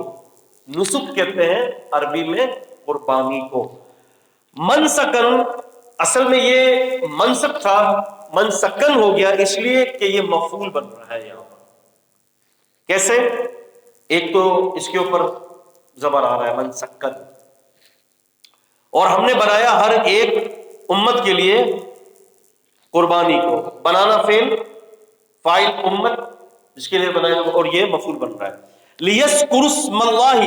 نسک کہتے ہیں عربی میں قربانی کو. منسکن اصل میں یہ منسک تھا، منسکن ہو گیا اس لیے کہ یہ مفعول بن رہا ہے یہاں پر. کیسے؟ ایک تو اس کے اوپر زبر آ رہا ہے منسکن، اور ہم نے بنایا ہر ایک امت کے لیے قربانی کو. بنانا فعل، فاعل امت جس کے لیے بنایا، اور یہ مفعول بن رہا ہے. لیذکروا اسم اللہ،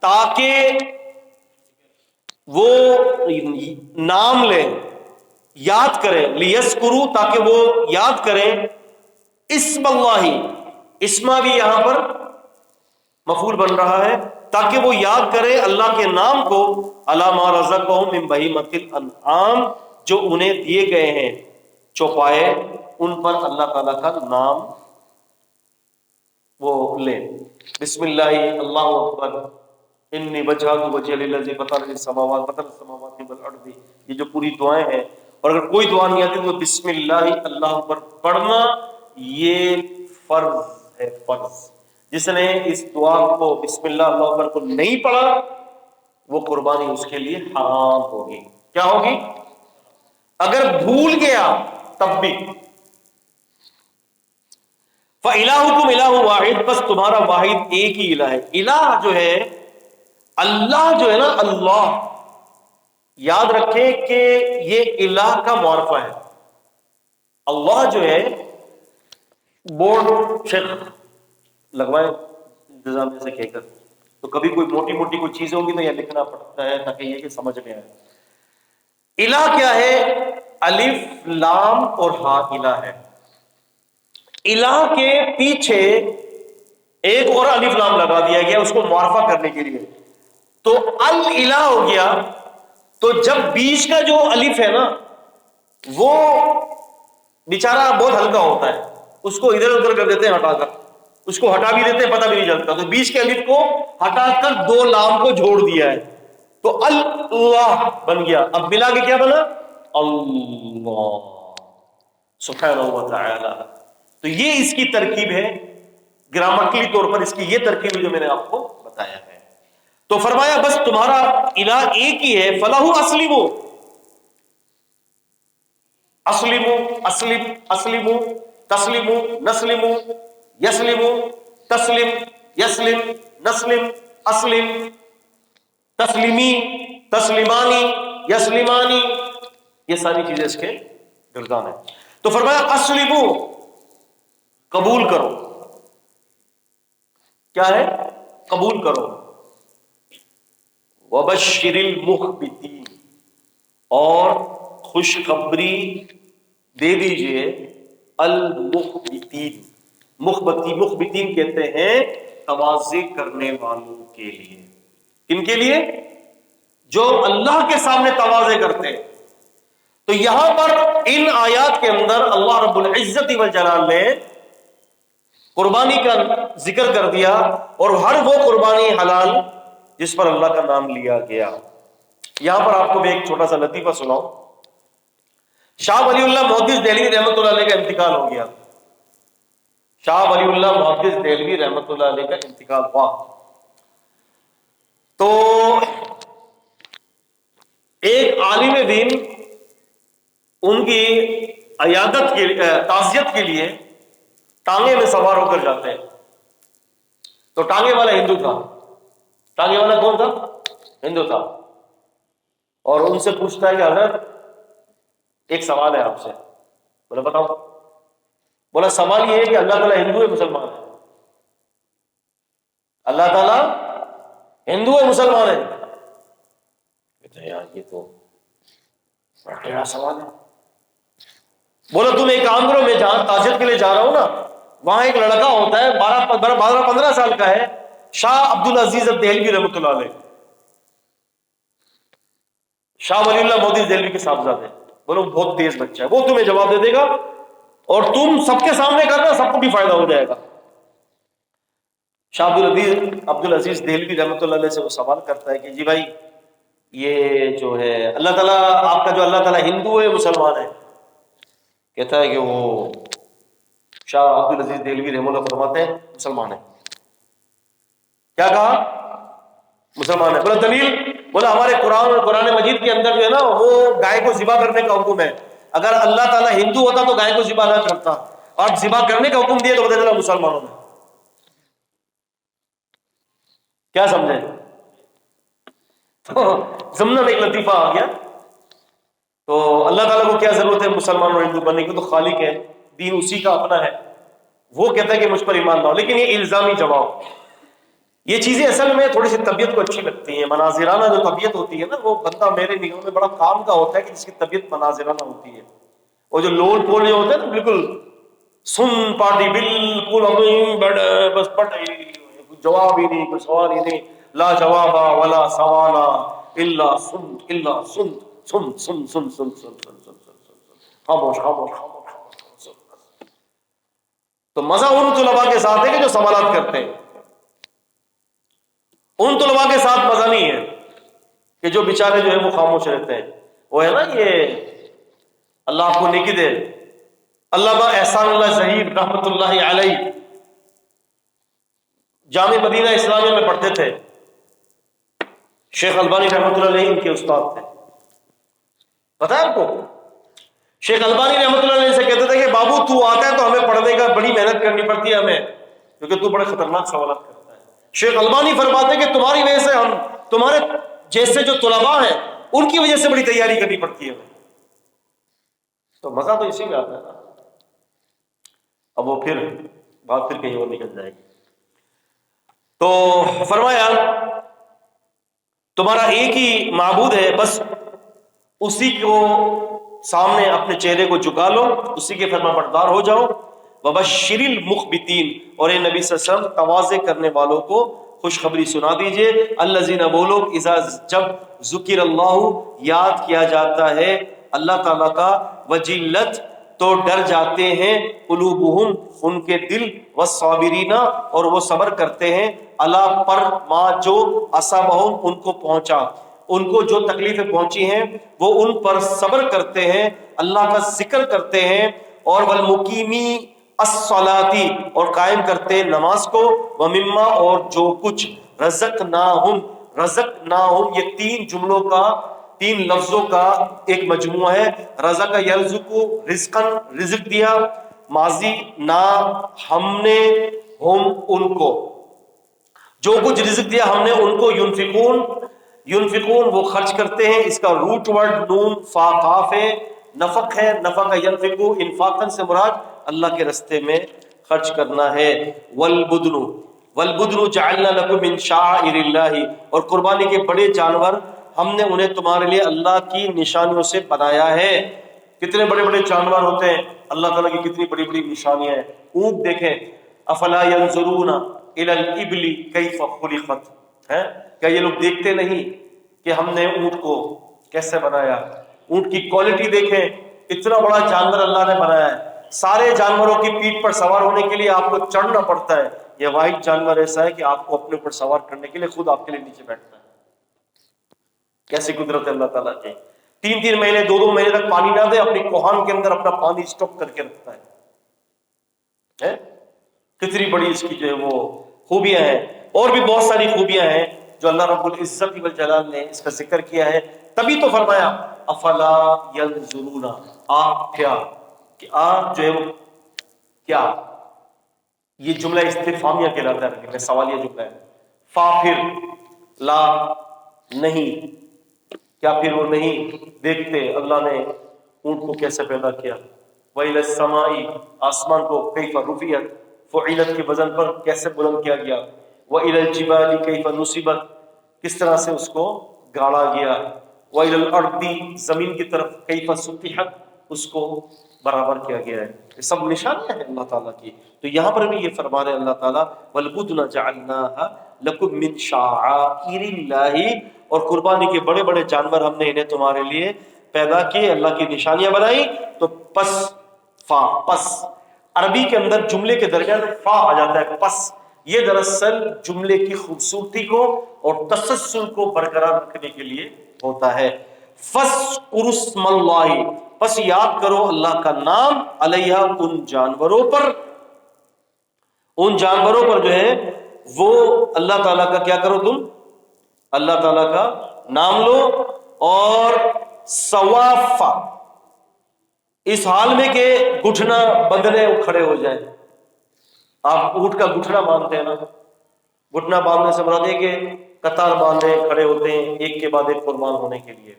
تاکہ وہ نام لیں، یاد کریں. لیذکروا تاکہ وہ یاد کریں، اسم اللہ، اسما بھی یہاں پر مفعول بن رہا ہے، تاکہ وہ یاد کرے اللہ کے نام کو، علی ما رزقہم من بہیمۃ الانعام، جو انہیں دیے گئے ہیں چوپائے، ان پر اللہ تعالیٰ کا نام وہ لیں. بسم اللہ، اللہ اکبر، انی وجہت وجہی للذی فطر السماوات والارض، یہ جو پوری دعائیں ہیں. اور اگر کوئی دعا نہیں آتی تو بسم اللہ اللہ اکبر پڑھنا یہ فرض ہے، فرض. جس نے اس دعا کو بسم اللہ اللہ اکبر کو نہیں پڑھا وہ قربانی اس کے لیے حرام ہوگی. کیا ہوگی؟ اگر بھول گیا تب بھی. فَإِلَٰهُكُمْ إِلَٰهٌ وَاحِدٌ، بس تمہارا واحد ایک ہی الہ ہے. الہ جو ہے، اللہ جو ہے نا، اللہ، یاد رکھیں کہ یہ الہ کا معرفہ ہے. اللہ جو ہے، بورڈ شیخ لگوائے انتظامیہ سے کہہ کر، تو کبھی کوئی موٹی موٹی کوئی چیزیں ہوں گی تو یہ لکھنا پڑتا ہے تاکہ یہ کہ سمجھ میں آئے. الہ کیا ہے؟ الف لام اور ہا الہ ہے. الہ کے پیچھے ایک اور الف لام لگا دیا گیا اس کو معرفہ کرنے کے لیے، تو الہ ہو گیا. تو جب بیچ کا جو الف ہے نا وہ بیچارہ بہت ہلکا ہوتا ہے، اس کو ادھر ادھر کر دیتے ہیں ہٹا کر، اس کو ہٹا بھی دیتے ہیں پتہ بھی نہیں چلتا، تو بیچ کے الف کو ہٹا کر دو لام کو جوڑ دیا ہے تو اللہ بن گیا. اب ملا کے کیا بنا؟ اللہ سبحانہ و تعالی. تو یہ اس کی ترکیب ہے، گرامرکلی طور پر اس کی یہ ترکیب ہے جو میں نے آپ کو بتایا ہے. تو فرمایا بس تمہارا الہ ایک ہی ہے، فلاح اسلمو، اسلمو اسلم اسلمو تسلمو نسلمو یسلمو تسلم یسلم نسلم اسلم تسلیمی تسلیمانی یسلیمانی، یہ ساری چیزیں اس کے درگان ہیں. تو فرمایا اسلمو، قبول کرو. کیا ہے؟ قبول کرو. وبشر المخبتین، اور خوشخبری دے دیجئے المخبتین. مخبتین کہتے ہیں تواضع کرنے والوں کے لیے. کن کے لیے؟ جو اللہ کے سامنے تواضع کرتے ہیں. تو یہاں پر ان آیات کے اندر اللہ رب العزت والجلال نے قربانی کا ذکر کر دیا، اور ہر وہ قربانی حلال جس پر اللہ کا نام لیا گیا. یہاں پر آپ کو میں ایک چھوٹا سا لطیفہ سناؤں. شاہ ولی اللہ محدث دہلوی رحمۃ اللہ علیہ کا انتقال ہو گیا. شاہ ولی اللہ محدث دہلوی رحمۃ اللہ علیہ کا انتقال ہوا. تو ایک عالم دین ان کی عیادت کے تعزیت کے لیے ٹانگے میں سوار ہو کر جاتے ہیں. تو ٹانگے والا ہندو تھا. ٹانگے والا کون تھا؟ ہندو تھا. اور ان سے پوچھتا ہے کہ حضرت ایک سوال ہے آپ سے. بولا بتاؤ. بولا سوال یہ ہے کہ اللہ تعالیٰ ہندو ہے مسلمان ہے؟ اللہ تعالیٰ ہندو ہے مسلمان ہے؟ کہتے ہیں یار یہ تو بڑا ٹیڑھا سوال ہے. بولا تم ایک کام کرو، میں جہاں تعزیت کے لیے جا رہا ہوں نا وہاں ایک لڑکا ہوتا ہے 12-15 سال کا ہے، شاہ عبد العزیز دہلوی رحمۃ اللہ علیہ، شاہ ولی اللہ محدث دہلوی کے صاحبزادے. بولو بہت تیز بچہ ہے، وہ تمہیں جواب دے دے گا اور تم سب کے سامنے کرنا، سب کو بھی فائدہ ہو جائے گا. شاہ عبد العزیز دہلوی رحمۃ اللہ علیہ سے وہ سوال کرتا ہے کہ جی بھائی یہ جو ہے اللہ تعالیٰ، آپ کا جو اللہ تعالیٰ ہندو ہے مسلمان ہے؟ کہتا ہے کہ وہ شاہ عبد العزیز دہلوی رحمۃ اللہ فرماتے ہیں مسلمان ہے. کیا کہا؟ مسلمان ہے. بولا دلیل؟ بولا ہمارے قرآن مجید کے اندر جو ہے نا وہ گائے کو ذبح کرنے کا حکم ہے. اگر اللہ تعالیٰ ہندو ہوتا تو گائے کو ذبح نہ کرتا، اور ذبح کرنے کا حکم دیا تو بتا دینا مسلمانوں نے. کیا سمجھے؟ تو ضمن ایک لطیفہ آ گیا. تو اللہ تعالیٰ کو کیا ضرورت ہے مسلمان اور ہندو بننے کی؟ تو خالق ہے، دین اسی کا اپنا ہے، وہ کہتا ہے کہ مجھ پر ایمان لاؤ. لیکن یہ الزامی جواب، یہ چیزیں اصل میں تھوڑی سی طبیعت کو اچھی لگتی ہیں. مناظرانہ جو طبیعت ہوتی ہے نا وہ بندہ میرے نگاہوں میں بڑا کام کا ہوتا ہے کہ جس کی طبیعت مناظرانہ ہوتی ہے. اور جو لول پول جو ہوتے ہیں نا بالکل سن پارٹی، بالکل بس کچھ جواب ہی نہیں، کوئی سوال ہی نہیں، لا جواب ولا سوالا الا سن الا سن سن سن سن سن سن سن سن خاموش خاموش خاموش. تو مزہ ان طلباء کے ساتھ ہے کہ جو سوالات کرتے ہیں. ان طلباء کے ساتھ مزہ نہیں ہے کہ جو بیچارے جو ہے وہ خاموش رہتے ہیں. وہ ہے نا یہ اللہ آپ کو نیکی دے، علامہ احسان اللہ ظہیر رحمۃ اللہ علیہ جامع مدینہ اسلامیہ میں پڑھتے تھے. شیخ البانی رحمۃ اللہ علیہ ان کے استاد تھے. پتہ ہے آپ کو شیخ البانی رحمۃ اللہ علیہ سے کہتے تھے کہ بابو تو آتا ہے تو ہمیں پڑھنے کا بڑی محنت کرنی پڑتی ہے ہمیں، کیونکہ تو بڑے خطرناک سوالات کرتا ہے. شیخ البانی فرماتے کہ تمہاری وجہ سے ہم، تمہارے جیسے جو طلباء ہیں ان کی وجہ سے بڑی تیاری کرنی پڑتی ہے. تو مزہ تو اسی میں آتا ہے نا. اب وہ پھر بات پھر کہیں اور نکل جائے گی. تو فرمایا تمہارا ایک ہی معبود ہے، بس اسی کو سامنے اپنے چہرے کو جھکا لو، اسی کے فرما بردار ہو جاؤ. وبشر المخبتین، اور اے نبی صلی اللہ علیہ وسلم تواضع کرنے والوں کو خوشخبری سنا دیجئے. الذین، وہ لوگ، اذا، جب ذکر اللہ، یاد کیا جاتا ہے اللہ تعالیٰ کا، وجلت، تو ڈر جاتے ہیں، قلوبہم، ان کے دل، والصابرین، اور وہ صبر کرتے ہیں، اللہ پر، ما، جو، اصابہم، ان کو پہنچا، ان کو جو تکلیفیں پہنچی ہیں وہ ان پر صبر کرتے ہیں، اللہ کا ذکر کرتے ہیں، اور والمقیمی الصلاۃ، اور قائم کرتے ہیں نماز کو، ومما، اور جو کچھ، رزقناہم، رزقناہم، یہ تین جملوں کا، تین لفظوں کا ایک مجموعہ ہے. رزق یرزق، رزقن، رزق دیا، ماضی، نا، ہم نے، ہم، ان کو، جو کچھ رزق دیا ہم نے ان کو، ینفقون، ینفقون، وہ خرچ کرتے ہیں. اس کا روٹ ورڈ نون فا قاف ہے، نفق ہے. نفق ینفقو، انفاقن سے مراد اللہ کے رستے میں خرچ کرنا ہے. والبدن، والبدن جعلنا لکم من شعائر اللہ، اور قربانی کے بڑے جانور ہم نے انہیں تمہارے لیے اللہ کی نشانیوں سے بنایا ہے. کتنے بڑے بڑے جانور ہوتے ہیں، اللہ تعالیٰ کی کتنی بڑی بڑی نشانیاں ہیں. اونٹ دیکھیں، افلا ينظرون الى الابل کیف خلقت، ہے، کیا یہ لوگ دیکھتے نہیں کہ ہم نے اونٹ کو کیسے بنایا. اونٹ کی کوالٹی دیکھیں، اتنا بڑا جانور اللہ نے بنایا ہے. سارے جانوروں کی پیٹھ پر سوار ہونے کے لیے آپ کو چڑھنا پڑتا ہے، یہ واحد جانور ایسا ہے کہ آپ کو اپنے اوپر سوار کرنے کے لیے خود آپ کے لیے نیچے بیٹھتا ہے. کیسی قدرت ہے اللہ تعالیٰ کی. 3 مہینے 2 مہینے تک پانی نہ دے، اپنی کوہان کے اندر اپنا پانی اسٹاک کر کے رکھتا ہے. کتنی بڑی اس کی جو ہے وہ خوبیاں ہیں. اور بھی بہت ساری خوبیاں ہیں جو اللہ رب العزت والجلال نے اس کا ذکر کیا ہے. تبھی تو فرمایا افلا ینظرون، آپ کیا، کہ آپ جو ہے وہ کیا، یہ جملہ استفہامیہ کہلاتا ہے، سوالیہ جملہ ہے. فا، پھر، لا، نہیں، کیا پھر وہ نہیں دیکھتے اللہ نے اونٹ کو کیسے پیدا کیا. وَإِلَى السَّمَاءِ، آسمان کو، كَيْفَ رُفِعَتْ، فُعِلَتْ کے وزن پر کیسے بلند کیا گیا. وَإِلَى الْجِبَالِ كَيْفَ نُصِبَتْ، کس طرح سے اس کو گاڑا گیا. وَإِلَى الْأَرْضِ، زمین کی طرف، كَيْفَ سُطِحَتْ، اس کو برابر کیا گیا ہے. یہ سب نشانیاں ہیں اللہ تعالیٰ کی. تو یہاں پر بھی یہ فرما رہے اللہ تعالیٰ وَالْبُدْنَ جَعَلْنَاهَا لَكُم مِّن شَعَائِرِ اللَّهِ، اور قربانی کے بڑے بڑے جانور ہم نے انہیں تمہارے لیے پیدا کیے، اللہ کی نشانیاں بنائی. تو پس، فا، پس، عربی کے اندر جملے کے درمیان فا آ جاتا ہے، پس، یہ دراصل جملے کی خوبصورتی کو اور تسلسل کو برقرار رکھنے کے لیے ہوتا ہے. فَاذْكُرُوا اسْمَ اللَّهِ، پس یاد کرو اللہ کا نام، علیہ، ان جانوروں پر، ان جانوروں پر جو ہے وہ اللہ تعالیٰ کا کیا کرو، تم اللہ تعالیٰ کا نام لو. اور صوافا، اس حال میں کہ گھٹنا بندھنے کھڑے ہو جائیں. آپ اونٹ کا گھٹنا باندھتے ہیں نا، گھٹنا باندھنے سے مراد ہے کہ قطار باندھے کھڑے ہوتے ہیں ایک کے بعد ایک قربان ہونے کے لیے.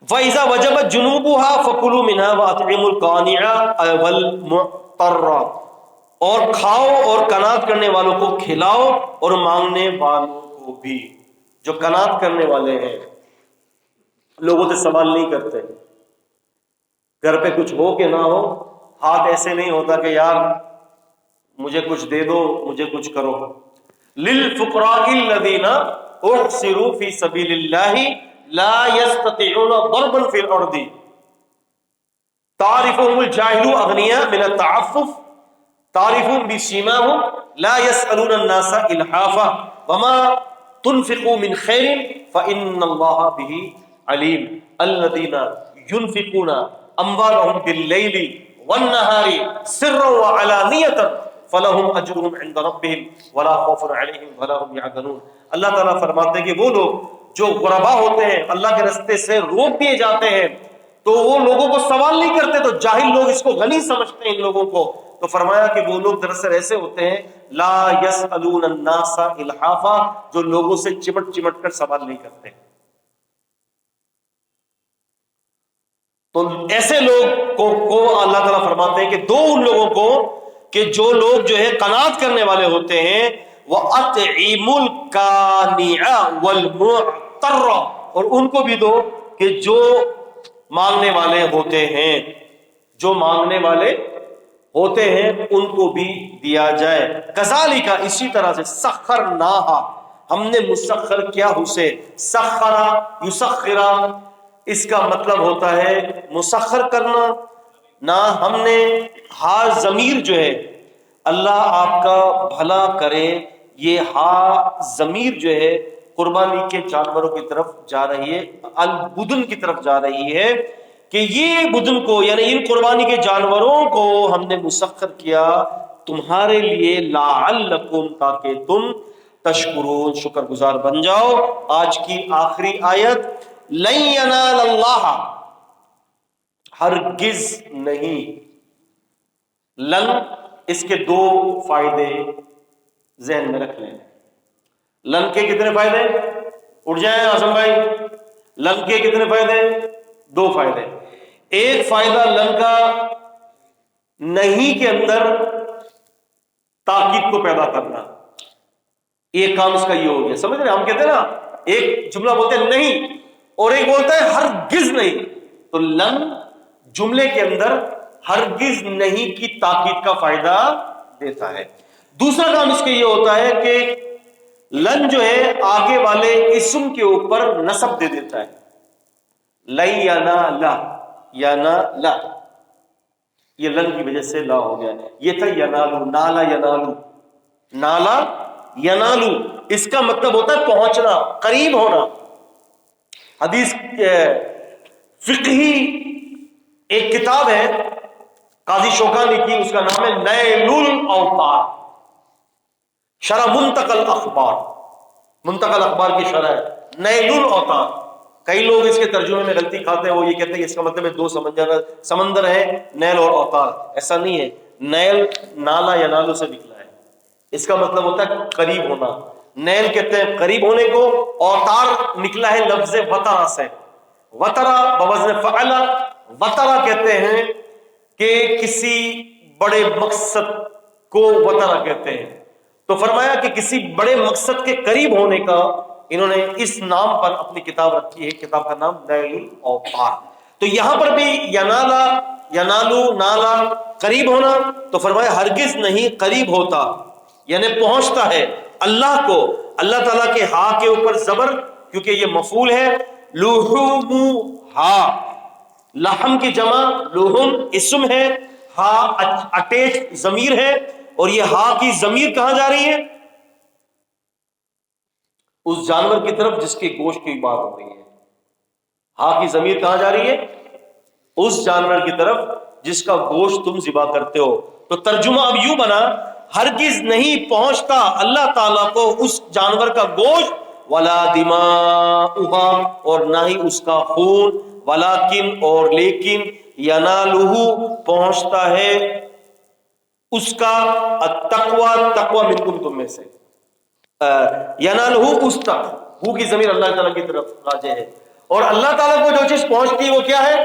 وَإِذَا وَجَبَتْ جُنُوبُهَا فَكُلُوا مِنْهَا وَأَطْعِمُوا الْقَانِعَ وَالْمُعْتَرَّ، اور کھاؤ اور قناعت کرنے والوں کو کھلاؤ اور مانگنے والوں کو بھی. جو قناعت کرنے والے ہیں، لوگوں سے سوال نہیں کرتے، گھر پہ کچھ ہو کہ نہ ہو، ہاتھ ایسے نہیں ہوتا کہ یار مجھے کچھ دے دو، مجھے کچھ کرو. لِلْفُقَرَاءِ الَّذِينَ اُحْصِرُوا فِي سَبِيلِ اللَّهِ لا يستطيعون ضربا في الارض تعرفهم الجاهل اغنياء من التعفف تعرفهم بسيماهم لا يسألون الناس الحافا وما تنفقوا من خير فإن الله به عليم. الذين ينفقون أموالهم بالليل والنهار سرا وعلانية فلهم أجرهم عند ربهم ولا خوف عليهم ولا هم يحزنون. اللہ تعالیٰ فرماتے ہیں کہ وہ لوگ جو غربا ہوتے ہیں، اللہ کے راستے سے روک دیے جاتے ہیں، تو وہ لوگوں کو سوال نہیں کرتے. تو جاہل لوگ اس کو غنی سمجھتے ہیں ان لوگوں کو. تو فرمایا کہ وہ لوگ دراصل ایسے ہوتے ہیں لا يسألون الناس الحافا، جو لوگوں سے چمٹ چمٹ کر سوال نہیں کرتے. تو ایسے لوگ کو اللہ تعالیٰ فرماتے ہیں کہ دو ان لوگوں کو کہ جو لوگ جو ہے قناعت کرنے والے ہوتے ہیں، وَأَطْعِمُوا الْقَانِعَ وَالْمُعْتَرَّ، اور ان کو بھی دو کہ جو مانگنے والے ہوتے ہیں، جو مانگنے والے ہوتے ہیں ان کو بھی دیا جائے. کذالک، اسی طرح سے، سخرناہا، ہم نے مسخر کیا اسے. سخرا یسخرا، اس کا مطلب ہوتا ہے مسخر کرنا. نہ ہم نے، ہا ضمیر جو ہے، اللہ آپ کا بھلا کرے، یہ ہا ضمیر جو ہے قربانی کے جانوروں کی طرف جا رہی ہے، البدن کی طرف جا رہی ہے، کہ یہ بدن کو یعنی ان قربانی کے جانوروں کو ہم نے مسخر کیا تمہارے لیے، لعلکم، تاکہ تم تشکرون، شکر گزار بن جاؤ. آج کی آخری آیت، لن ینال اللہ، ہرگز نہیں. لن، اس کے دو فائدے ذہن میں رکھ لیں. لن کے کتنے فائدے؟ اٹھ جائیں اعظم بھائی. لن کے کتنے فائدے؟ دو فائدے. ایک فائدہ لن کا نہیں کے اندر تاکید کو پیدا کرنا، ایک کام اس کا یہ ہو گیا. سمجھ رہے؟ ہم کہتے ہیں نا، ایک جملہ بولتے ہیں نہیں اور ایک بولتا ہے ہرگز نہیں، تو لن جملے کے اندر ہرگز نہیں کی تاکید کا فائدہ دیتا ہے. دوسرا کام اس کے یہ ہوتا ہے کہ لن جو ہے آگے والے اسم کے اوپر نصب دے دیتا ہے. لن ینالا، ینالا، یہ لن کی وجہ سے لا ہو گیا. یہ تھا ینالو، نالا ینالو، نالا ینالو، اس کا مطلب ہوتا ہے پہنچنا، قریب ہونا. حدیث فقہی ایک کتاب ہے قاضی شوکانی کی، اس کا نام ہے نیل الاوطار، شرح منتقل اخبار. منتقل اخبار کی شرح ہے نیل الاوطار. کئی لوگ اس کے ترجمے میں غلطی کھاتے ہیں، وہ یہ کہتے ہیں کہ اس کا مطلب ہے دو سمندر ہے، نیل اور اوتار. ایسا نہیں ہے. نیل نالا ینالو سے نکلا ہے، اس کا مطلب ہوتا ہے قریب ہونا. نیل کہتے ہیں قریب ہونے کو، اوتار نکلا ہے لفظ وطرا سے. وطرا بوزن فعل، وطرا کہتے ہیں کہ کسی بڑے مقصد کو وطرا کہتے ہیں. تو فرمایا کہ کسی بڑے مقصد کے قریب ہونے کا انہوں نے اس نام پر اپنی کتاب رکھی ہے، کتاب کا نام نیل الاوطار. تو یہاں پر بھی ینالا، ینالو، نالا، قریب ہونا. تو فرمایا ہرگز نہیں قریب ہوتا، یعنی پہنچتا ہے اللہ کو. اللہ تعالیٰ کے ہا کے اوپر زبر، کیونکہ یہ مفعول ہے. لحومہا، لحم کی جمع، لحم اسم ہے، ہا اٹیچ ضمیر ہے. اور یہ ہا کی ضمیر کہاں جا رہی ہے؟ اس جانور کی طرف جس کے گوشت کی بات ہو رہی ہے. ہا کی ضمیر کہاں جا رہی ہے؟ اس جانور کی طرف جس کا گوشت تم ذبح کرتے ہو. تو ترجمہ اب یوں بنا، ہرگز نہیں پہنچتا اللہ تعالیٰ کو اس جانور کا گوشت، ولا دماؤہا، اور نہ ہی اس کا خون، ولیکن، اور لیکن، ینالہ، پہنچتا ہے اس کا التقوی، تقوی منکم، تم میں سے. ینالہ، اس تک، ہو کی ضمیر اللہ تعالیٰ کی طرف راجع ہے. اور اللہ تعالیٰ کو جو چیز پہنچتی ہے وہ کیا ہے؟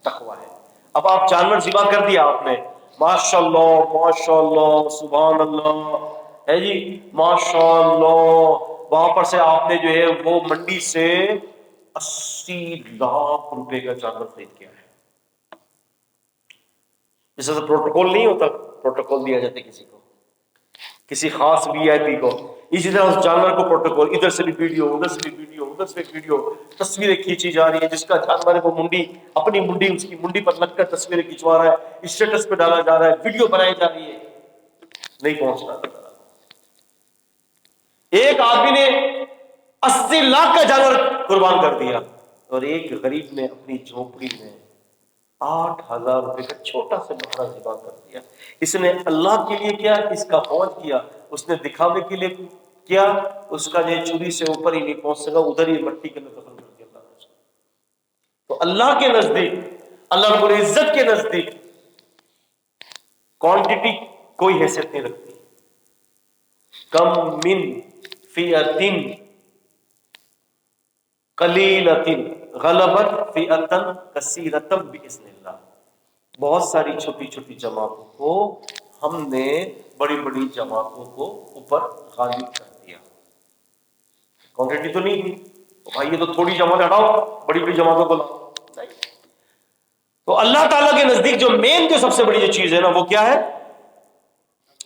تقوی ہے. اب آپ جانور ذبح کر دیا آپ نے، ماشاء اللہ ماشاء اللہ سبحان اللہ ہے جی، ماشاء اللہ. وہاں پر سے آپ نے جو ہے وہ منڈی سے 80 لاکھ روپے کا جانور خرید کیا ہے. جیسے تو پروٹوکول نہیں ہوتا، پروٹوکول دیا جاتا ہے کسی کو، کسی خاص وی آئی پی کو. اسی طرح اس جانور کو پروٹوکول، ادھر سے بھی ویڈیو، ادھر سے بھی ویڈیو، ادھر سے ویڈیو، تصویریں کھینچی جا رہی ہیں. جس کا جانور ہے وہ منڈی، اپنی منڈی، اس کی منڈی پر لگ کر تصویریں کھنچوا رہا ہے، اسٹیٹس پہ ڈالا جا رہا ہے، ویڈیو بنائی جا رہی ہے. نہیں پہنچتا. ایک آدمی نے 80 لاکھ کا جانور قربان کر دیا، اور ایک غریب نے اپنی جھونپڑی میں 8,000 روپے کا چھوٹا سا بکرا ذبح کر دیا. اس نے اللہ کے لیے کیا؟ اس کا فوج کیا. اس نے دکھاوے کے لیے کیا؟ اس کا جو چوری سے اوپر ہی نہیں پہنچ سکا، ادھر ہی مٹی کے اندر دفن کر دیا. تو اللہ کے نزدیک، اللہ رب العزت کے نزدیک کوانٹٹی کوئی حیثیت نہیں رکھتی. کم من فئۃ قلیلۃ غلبت فئۃ کثیرۃ باذن اللہ. بہت ساری چھوٹی چھوٹی جماعتوں کو ہم نے بڑی بڑی جماعتوں کو اوپر غالب کر دیا. کوانٹٹی تو نہیں تھی، بھائی یہ تو تھوڑی جماعت ہٹاؤ، بڑی بڑی جماعتوں کو لاؤ، نہیں۔ تو اللہ تعالیٰ کے نزدیک جو مین جو سب سے بڑی جو چیز ہے نا وہ کیا ہے؟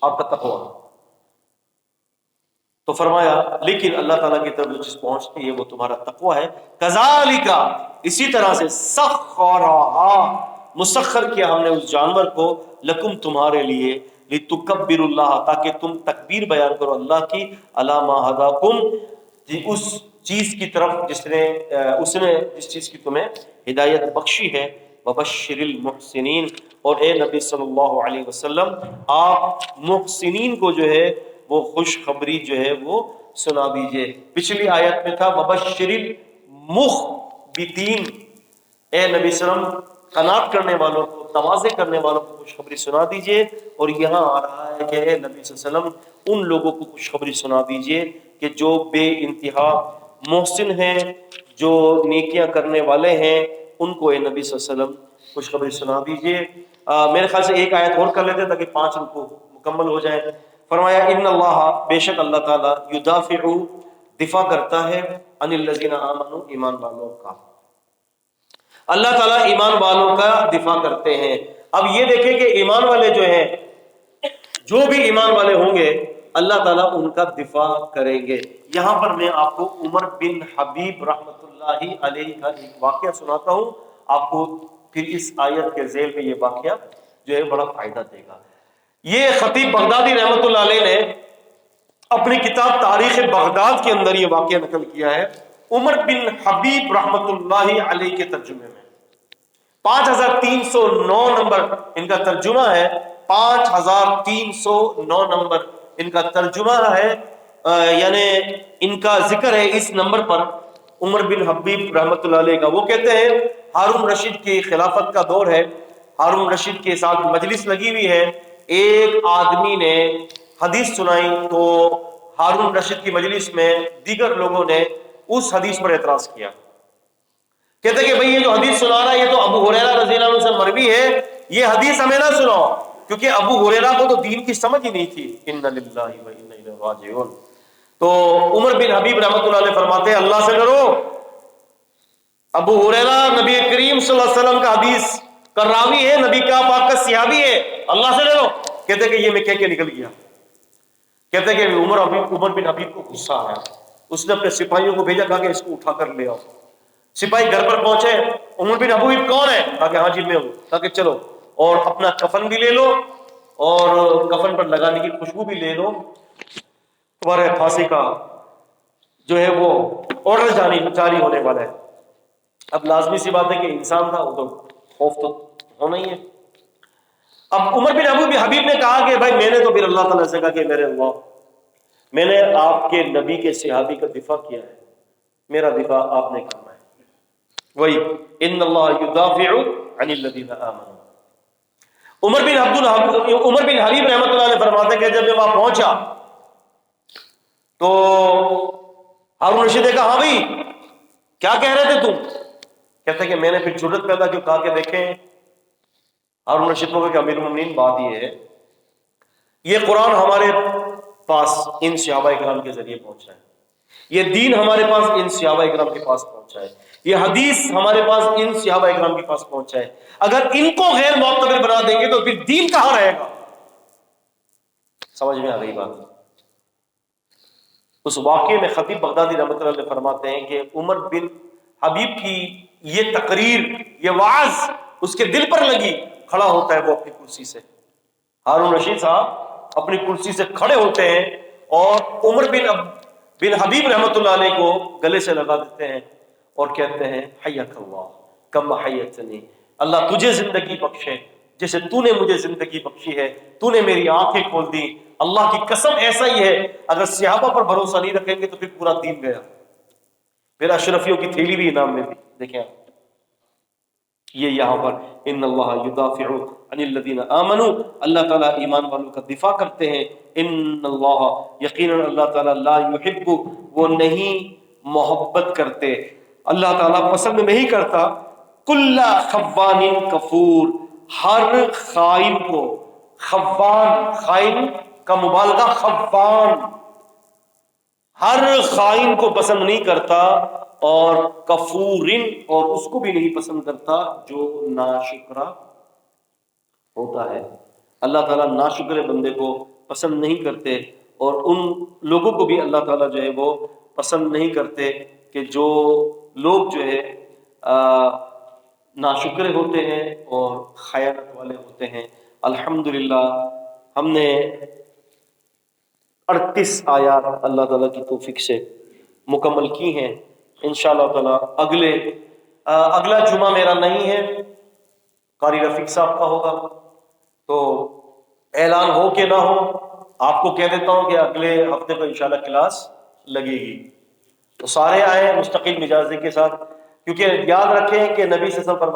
آپ کا تقویٰ۔ تو فرمایا لیکن اللہ تعالیٰ کی طرف جو چیز پہنچتی ہے وہ تمہارا تقویٰ ہے۔ کذالک، اسی طرح سے، سخرھا، مسخر کیا ہم نے اس جانور کو، لکم تمہارے لیے، لتکبروا اللہ، تاکہ تم تکبیر بیان کرو اللہ کی، علی ما ھداکم، اس چیز کی طرف اس نے جس چیز کی تمہیں ہدایت بخشی ہے، وبشر المحسنین، اور اے نبی صلی اللہ علیہ وسلم آپ محسنین کو جو ہے وہ خوشخبری جو ہے وہ سنا دیجئے۔ پچھلی آیت میں تھا وبشر المخبتین، اے نبی صلی اللہ علیہ وسلم قناعت کرنے والوں کو، تواضع کرنے والوں کو خوشخبری سنا دیجئے، اور یہاں آ رہا ہے کہ اے نبی صلی اللہ علیہ وسلم ان لوگوں کو خوشخبری سنا دیجئے کہ جو بے انتہا محسن ہیں، جو نیکیاں کرنے والے ہیں، ان کو اے نبی صلی اللہ علیہ وسلم خوشخبری سنا دیجئے۔ میرے خیال سے ایک آیت اور کر لیتے تاکہ 5 رکوع مکمل ہو جائیں۔ فرمایا ان اللہ، بے شک اللہ تعالیٰ، یدافع، دفاع کرتا ہے، عن الذین آمنوا، ایمان والوں کا، اللہ تعالیٰ ایمان والوں کا دفاع کرتے ہیں۔ اب یہ دیکھیں کہ ایمان والے جو ہیں، جو بھی ایمان والے ہوں گے اللہ تعالیٰ ان کا دفاع کریں گے۔ یہاں پر میں آپ کو عمر بن حبیب رحمۃ اللہ علیہ کا ایک واقعہ سناتا ہوں، آپ کو پھر اس آیت کے ذیل میں یہ واقعہ جو ہے بڑا فائدہ دے گا۔ یہ خطیب بغدادی رحمۃ اللہ علیہ نے اپنی کتاب تاریخ بغداد کے اندر یہ واقعہ نقل کیا ہے، عمر بن حبیب رحمۃ اللہ علیہ کے ترجمے میں۔ 5309 نمبر ان کا ترجمہ ہے، 5309 نمبر ان کا ترجمہ ہے، یعنی ان کا ذکر ہے اس نمبر پر عمر بن حبیب رحمۃ اللہ علیہ کا۔ وہ کہتے ہیں ہارون رشید کی خلافت کا دور ہے، ہارون رشید کے ساتھ مجلس لگی ہوئی ہے، ایک آدمی نے حدیث سنائی تو ہارون رشید کی مجلس میں دیگر لوگوں نے اس حدیث پر اعتراض کیا، کہتے کہ بھئی یہ جو حدیث سنا رہا ہے یہ تو ابو ہریرہ رضی اللہ عنہ سے مروی ہے، یہ حدیث ہمیں نہ سناؤ، کیونکہ ابو ہریرہ کو تو دین کی سمجھ ہی نہیں تھی۔ ان للہ و انا الیہ راجعون۔ تو عمر بن حبیب رحمۃ اللہ علیہ فرماتے ہیں اللہ سے ڈرو، ابو ہریرہ نبی کریم صلی اللہ علیہ وسلم کا حدیث کا راوی ہے، نبی کا پاک کا صحابی ہے، اللہ سے ڈرو۔ کہتے کہ یہ میں کہہ کے نکل گیا۔ کہتے کہ عمر بن حبیب کو غصہ آیا، اس نے اپنے سپاہیوں کو بھیجا، کہا کہ اس کو اٹھا کر لے آؤ۔ سپاہی گھر پر پہنچے، عمر بن حبیب کون ہے؟ کہا کہ ہاں جی میں ہوں۔ کہا کہ چلو اور اپنا کفن بھی لے لو اور کفن پر لگانے کی خوشبو بھی لے لو، تمہارے پھانسی کا جو ہے وہ آرڈر جاری ہونے والا ہے۔ اب لازمی سی بات ہے کہ انسان تھا، وہ تو خوف تو ہونا ہی ہے۔ اب عمر بن حبیب نے کہا کہ بھائی میں نے تو پھر اللہ تعالیٰ سے کہا کہ میرے اللہ، میں نے آپ کے نبی کے صحابی کا دفاع کیا ہے، میرا دفاع آپ نے کرنا ہے۔ وہی ان اللہ یدافع عن الذین آمنوا۔ عمر بن حبیب رحمۃ اللہ علیہ فرماتے ہیں کہ جب میں وہاں پہنچا تو ہارون رشید نے کہا ہاں بھائی کیا کہہ رہے تھے تم؟ کہتے کہ میں نے پھر جرأت پیدا کی، کہا کہ دیکھیں ہارون رشید کو کہ امیر المومنین بات یہ ہے، یہ قرآن ہمارے پاس ان صحابہ اکرام کے ذریعے پہنچا ہے، یہ دین ہمارے پاس ان صحابہ اکرام کے پاس پہنچا ہے، یہ حدیث ہمارے پاس ان صحابہ اکرام کے پاس پہنچا ہے، اگر ان کو غیر معتبر بنا دیں گے تو پھر دین کہاں رہے گا؟ سمجھ میں آ گئی بات؟ اس واقعے میں خطیب بغدادی رحمۃ اللہ علیہ فرماتے ہیں کہ عمر بن حبیب کی یہ تقریر، یہ وعظ اس کے دل پر لگی، کھڑا ہوتا ہے وہ اپنی کرسی سے، ہارون رشید صاحب اپنی کرسی سے کھڑے ہوتے ہیں اور عمر بن حبیب رحمۃ اللہ علیہ کو گلے سے لگا دیتے ہیں اور کہتے ہیں حیاک اللہ کما حییتنی، اللہ تجھے زندگی بخشے جیسے تو نے مجھے زندگی بخشی ہے، تو نے میری آنکھیں کھول دی، اللہ کی قسم ایسا ہی ہے، اگر صحابہ پر بھروسہ نہیں رکھیں گے تو پھر پورا دین گیا، پھر اشرفیوں کی تھیلی بھی انعام میں دی۔ دیکھیں یہ یہاں پر ان اللہ یدافع عن الذین آمنوا، اللہ تعالیٰ ایمان والوں کا دفاع کرتے ہیں، ان اللہ یقیناً اللہ تعالیٰ لا یحب، وہ نہیں محبت کرتے، اللہ تعالیٰ پسند نہیں کرتا، کل خوان کفور، ہر خائن کو، خوان خائن کا مبالغہ خوان، ہر خائن کو پسند نہیں کرتا، اور کفورن، اور اس کو بھی نہیں پسند کرتا جو ناشکرا ہوتا ہے۔ اللہ تعالیٰ ناشکرے بندے کو پسند نہیں کرتے، اور ان لوگوں کو بھی اللہ تعالیٰ جو ہے وہ پسند نہیں کرتے کہ جو لوگ جو ہے ناشکرے ہوتے ہیں اور خیانت والے ہوتے ہیں۔ الحمدللہ ہم نے 38 آیات اللہ تعالیٰ کی توفیق سے مکمل کی ہیں۔ انشاءاللہ تعالیٰ اگلا جمعہ میرا نہیں ہے، قاری رفیق صاحب کا ہوگا، تو اعلان ہو کہ نہ ہو آپ کو کہہ دیتا ہوں کہ اگلے ہفتے کو انشاءاللہ کلاس لگے گی، تو سارے آئیں مستقل مزاجی کے ساتھ، کیونکہ یاد رکھیں کہ نبی صلی اللہ علیہ وسلم